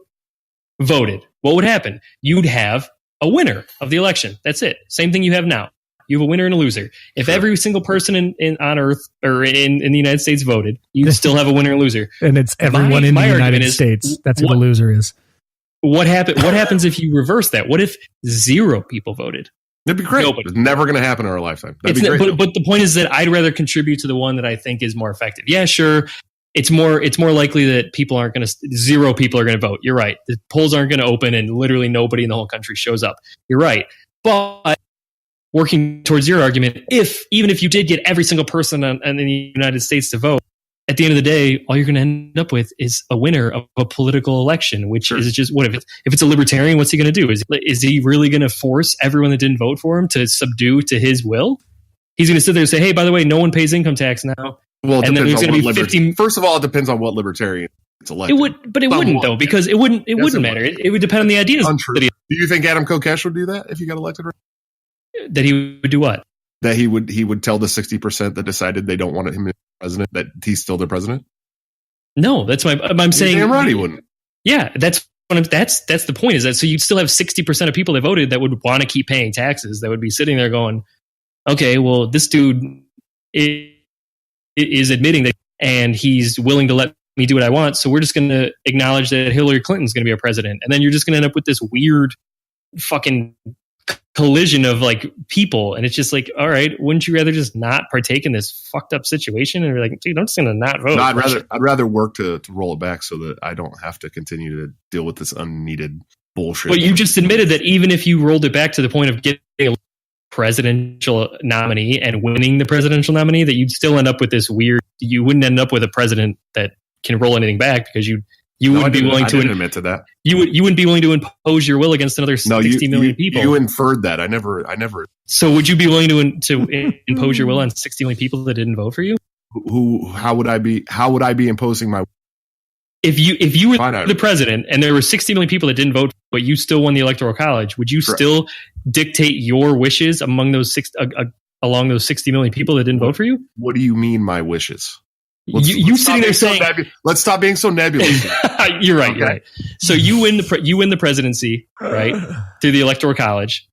voted, what would happen? You'd have a winner of the election. That's it. Same thing you have now. You have a winner and a loser. If every single person on Earth or in the United States voted, you'd still have a winner and loser. And it's everyone in the United States. That's what a loser is. What happens if you reverse that? What if 0 people voted? That'd be great. It's never going to happen in our lifetime. That'd be great. But the point is that I'd rather contribute to the one that I think is more effective. Yeah, sure. It's more likely that 0 people are going to vote. You're right. The polls aren't going to open and literally nobody in the whole country shows up. You're right. But working towards your argument, even if you did get every single person in the United States to vote, at the end of the day, all you're going to end up with is a winner of a political election, which is just what if it's a libertarian? What's he going to do? Is he really going to force everyone that didn't vote for him to subdue to his will? He's going to sit there and say, "Hey, by the way, no one pays income tax now." Well, and then there's going to be 50. First of all, it depends on what libertarian it's elected. It wouldn't though, because it wouldn't matter. It would depend on the ideas. Untrue. Do you think Adam Kokesh would do that if he got elected? That he would do what? That he would tell the 60% that decided they don't want him as president that he's still their president? No, that's I'm saying. Damn right he wouldn't. Yeah, that's the point. Is that so? You'd still have 60% of people that voted that would want to keep paying taxes. That would be sitting there going, "Okay, well, this dude is admitting that, and he's willing to let me do what I want. So we're just going to acknowledge that Hillary Clinton's going to be our president, and then you're just going to end up with this weird fucking collision of like people, and it's just like, all right, wouldn't you rather just not partake in this fucked up situation? And you're like, dude, I'm just gonna not vote. No, I'd rather work to roll it back so that I don't have to continue to deal with this unneeded bullshit. But you just admitted that even if you rolled it back to the point of getting a presidential nominee and winning the presidential nominee, that you'd still end up with this weird. You wouldn't end up with a president that can roll anything back because you wouldn't be willing to admit to that. You wouldn't be willing to impose your will against another 60 million people. You inferred that. I never. So would you be willing to impose your will on 60 million people that didn't vote for you? How would I be imposing my? If you were the president and there were 60 million people that didn't vote, but you still won the Electoral College, would you still dictate your wishes among those along those 60 million people that didn't vote for you? What do you mean, my wishes? You sitting there saying, "Let's stop being so nebulous." You're right. You're right. So you win the presidency, right, through the Electoral College,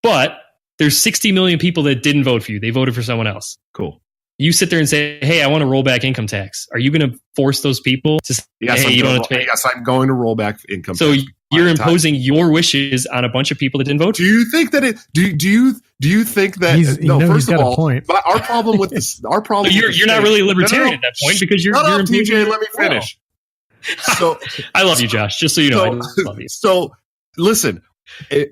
but there's 60 million people that didn't vote for you. They voted for someone else. Cool. You sit there and say, "Hey, I want to roll back income tax." Are you going to force those people to say, yes, "Hey, you don't have to pay"? Yes, I'm going to roll back income so tax. So you're imposing your wishes on a bunch of people that didn't vote. Do you think that it? Do you think that? First of all, our problem with this, our problem. So you're not really libertarian at that point because you're TJ. Let me finish. So I love you, Josh. Just so you know, I love you. So listen,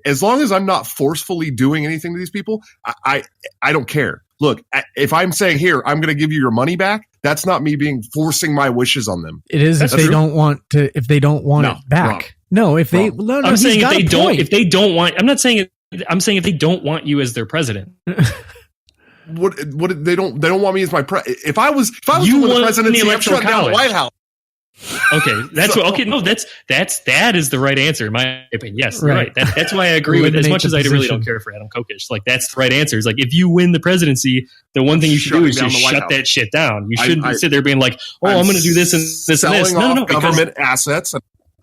as long as I'm not forcefully doing anything to these people, I don't care. Look, if I'm saying here, I'm going to give you your money back. That's not me forcing my wishes on them. It is if they don't want to. If they don't want it back. Wrong. No, if they. No, I'm saying if they don't. If they don't want. I'm not saying. I'm saying if they don't want you as their president. What they don't want me as my if I was you the presidency, I'm shutting down the White House. Okay, that's that is the right answer in my opinion. Yes, right. That's why I agree with. As much as I really don't care for Adam Kokesh, like that's the right answer. It's like if you win the presidency, the one thing you should do is just shut that shit down. You shouldn't sit there being like, "Oh, I'm going to do this and this and this." No, government assets.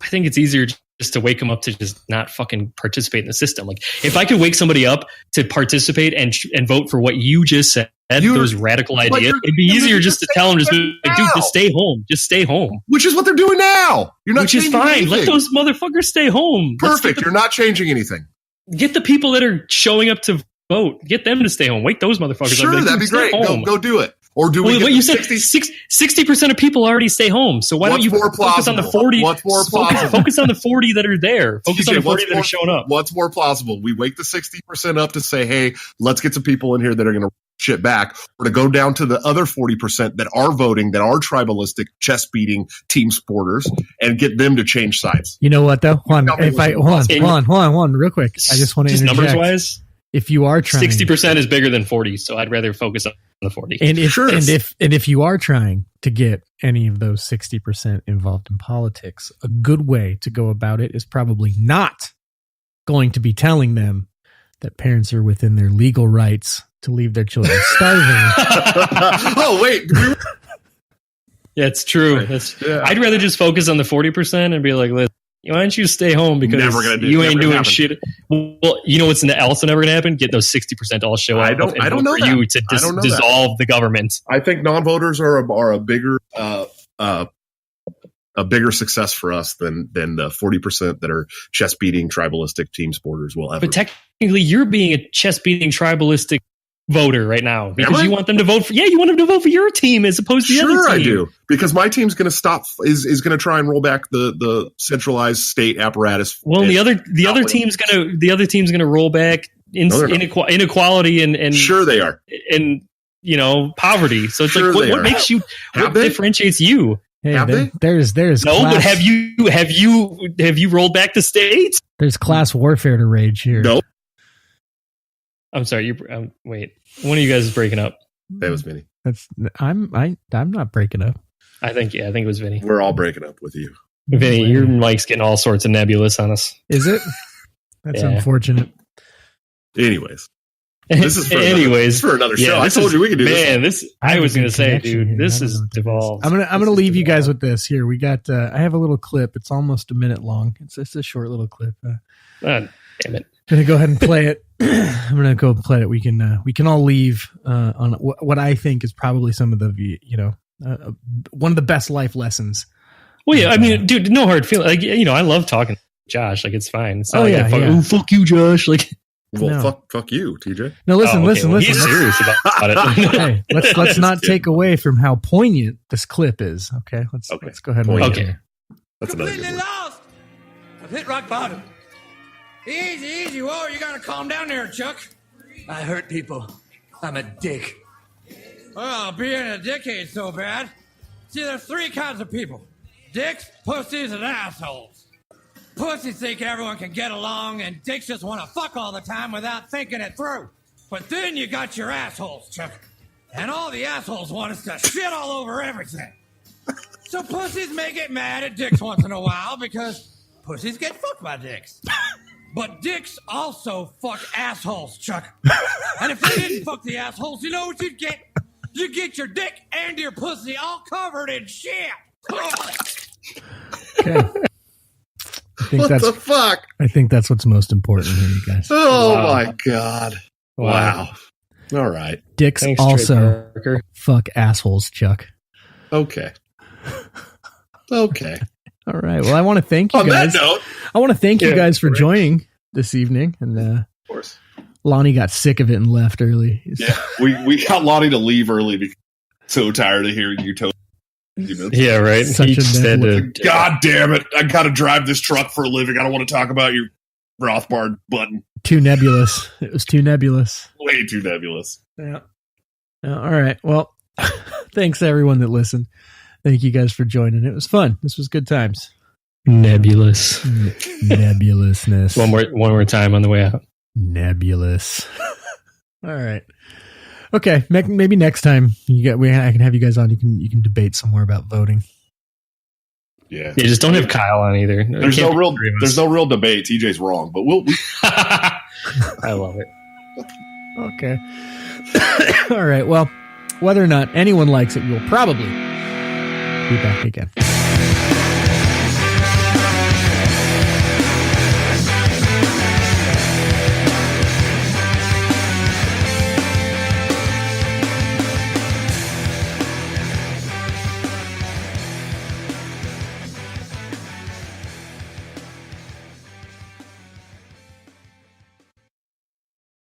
I think it's easier just to wake them up to just not fucking participate in the system. Like if I could wake somebody up to participate and vote for what you just said, those radical ideas, it'd be easier just to tell them, just dude, just stay home. Just stay home. Which is what they're doing now. You're not, which is fine. Anything. Let those motherfuckers stay home. Perfect. You're not changing anything. Get the people that are showing up to vote. Get them to stay home. Wake those motherfuckers up. Sure, that'd be great. Go do it. Or do we? What you said? 60% of people already stay home. So why don't you focus on the 40? What's more plausible? Focus on the 40 that are there. Focus on the 40 that are showing up. What's more plausible? We wake the 60% up to say, "Hey, let's get some people in here that are going to shit back," or to go down to the other 40% that are voting, that are tribalistic, chest beating team sporters, and get them to change sides. You know what though? Hold on, real quick. I just want to interject. Numbers wise. If you are trying, 60% is bigger than 40, so I'd rather focus on the 40. And if you are trying to get any of those 60% involved in politics, a good way to go about it is probably not going to be telling them that parents are within their legal rights to leave their children starving. Oh wait. Yeah, it's true. I'd rather just focus on the 40% and be like, "Listen, why don't you stay home because you ain't doing shit." Well, you know what's also never going to happen? Get those 60% all show up. I don't know you to dissolve the government. I think non-voters are a bigger success for us than the 40% that are chest beating tribalistic team sporters will ever. But technically, you're being a chest beating tribalistic voter right now because you want them to vote for. Yeah, you want them to vote for your team as opposed to the other team. Sure, I do, because my team's going to stop. Is going to try and roll back the centralized state apparatus. Well, the other team's going to roll back inequality and sure they are, and poverty. So it's like what makes you? What differentiates you? Hey, there's no, class, but have you rolled back the states? There's class warfare to rage here. Nope. I'm sorry. Wait. One of you guys is breaking up. That was Vinny. I'm not breaking up. I think it was Vinny. We're all breaking up with you, Vinny. Your mic's getting all sorts of nebulous on us. Is it? That's unfortunate. Anyways, this is for another show. I told you we could do this. Man, I was going to say, dude, this is devolved. I'm gonna leave you guys with this. Here we got. I have a little clip. It's almost a minute long. It's just a short little clip. Damn it. I'm gonna go ahead and play it. I'm gonna go play it. We can all leave on what I think is probably some of the one of the best life lessons. Well, yeah, I mean, dude, no hard feeling. Like I love talking to Josh. Like it's fine. It's not fuck you, Josh. Like, well, fuck you, TJ. No, listen. He's serious about it. Hey, let's not take away from how poignant this clip is. Okay, let's go ahead and okay. That's another good one. Lost. I've hit rock bottom. Easy. Whoa, you gotta calm down there, Chuck. I hurt people. I'm a dick. Well, being a dick ain't so bad. See, there's three kinds of people. Dicks, pussies, and assholes. Pussies think everyone can get along, and dicks just want to fuck all the time without thinking it through. But then you got your assholes, Chuck. And all the assholes want us to shit all over everything. So pussies may get mad at dicks once in a while because pussies get fucked by dicks. But dicks also fuck assholes, Chuck. And if they didn't fuck the assholes, you know what you'd get? You'd get your dick and your pussy all covered in shit. Okay. What the fuck? I think that's what's most important here, you guys. Oh my God. Wow. All right. Dicks Thanks, also Trey Parker. fuck assholes, Chuck. Okay. Okay. All right. Well, I want to thank you On guys. that note, I want to thank you guys for joining this evening. And of course, Lonnie got sick of it and left early. yeah, we got Lonie to leave early because so tired of hearing you tell. Yeah, right. Such He a just had to- God damn it! I got to drive this truck for a living. I don't want to talk about your Rothbard button. Too nebulous. It was too nebulous. Way too nebulous. Yeah. All right. Well, thanks to everyone that listened. Thank you guys for joining. It was fun. This was good times. Nebulous. Nebulousness. One more time on the way out. Nebulous. All right. Okay. Maybe next time I can have you guys on. You can debate some more about voting. Yeah. Yeah, just don't have Kyle on either. There's no real debate. TJ's wrong, but we'll I love it. Okay. All right. Well, whether or not anyone likes it, we'll probably be back again.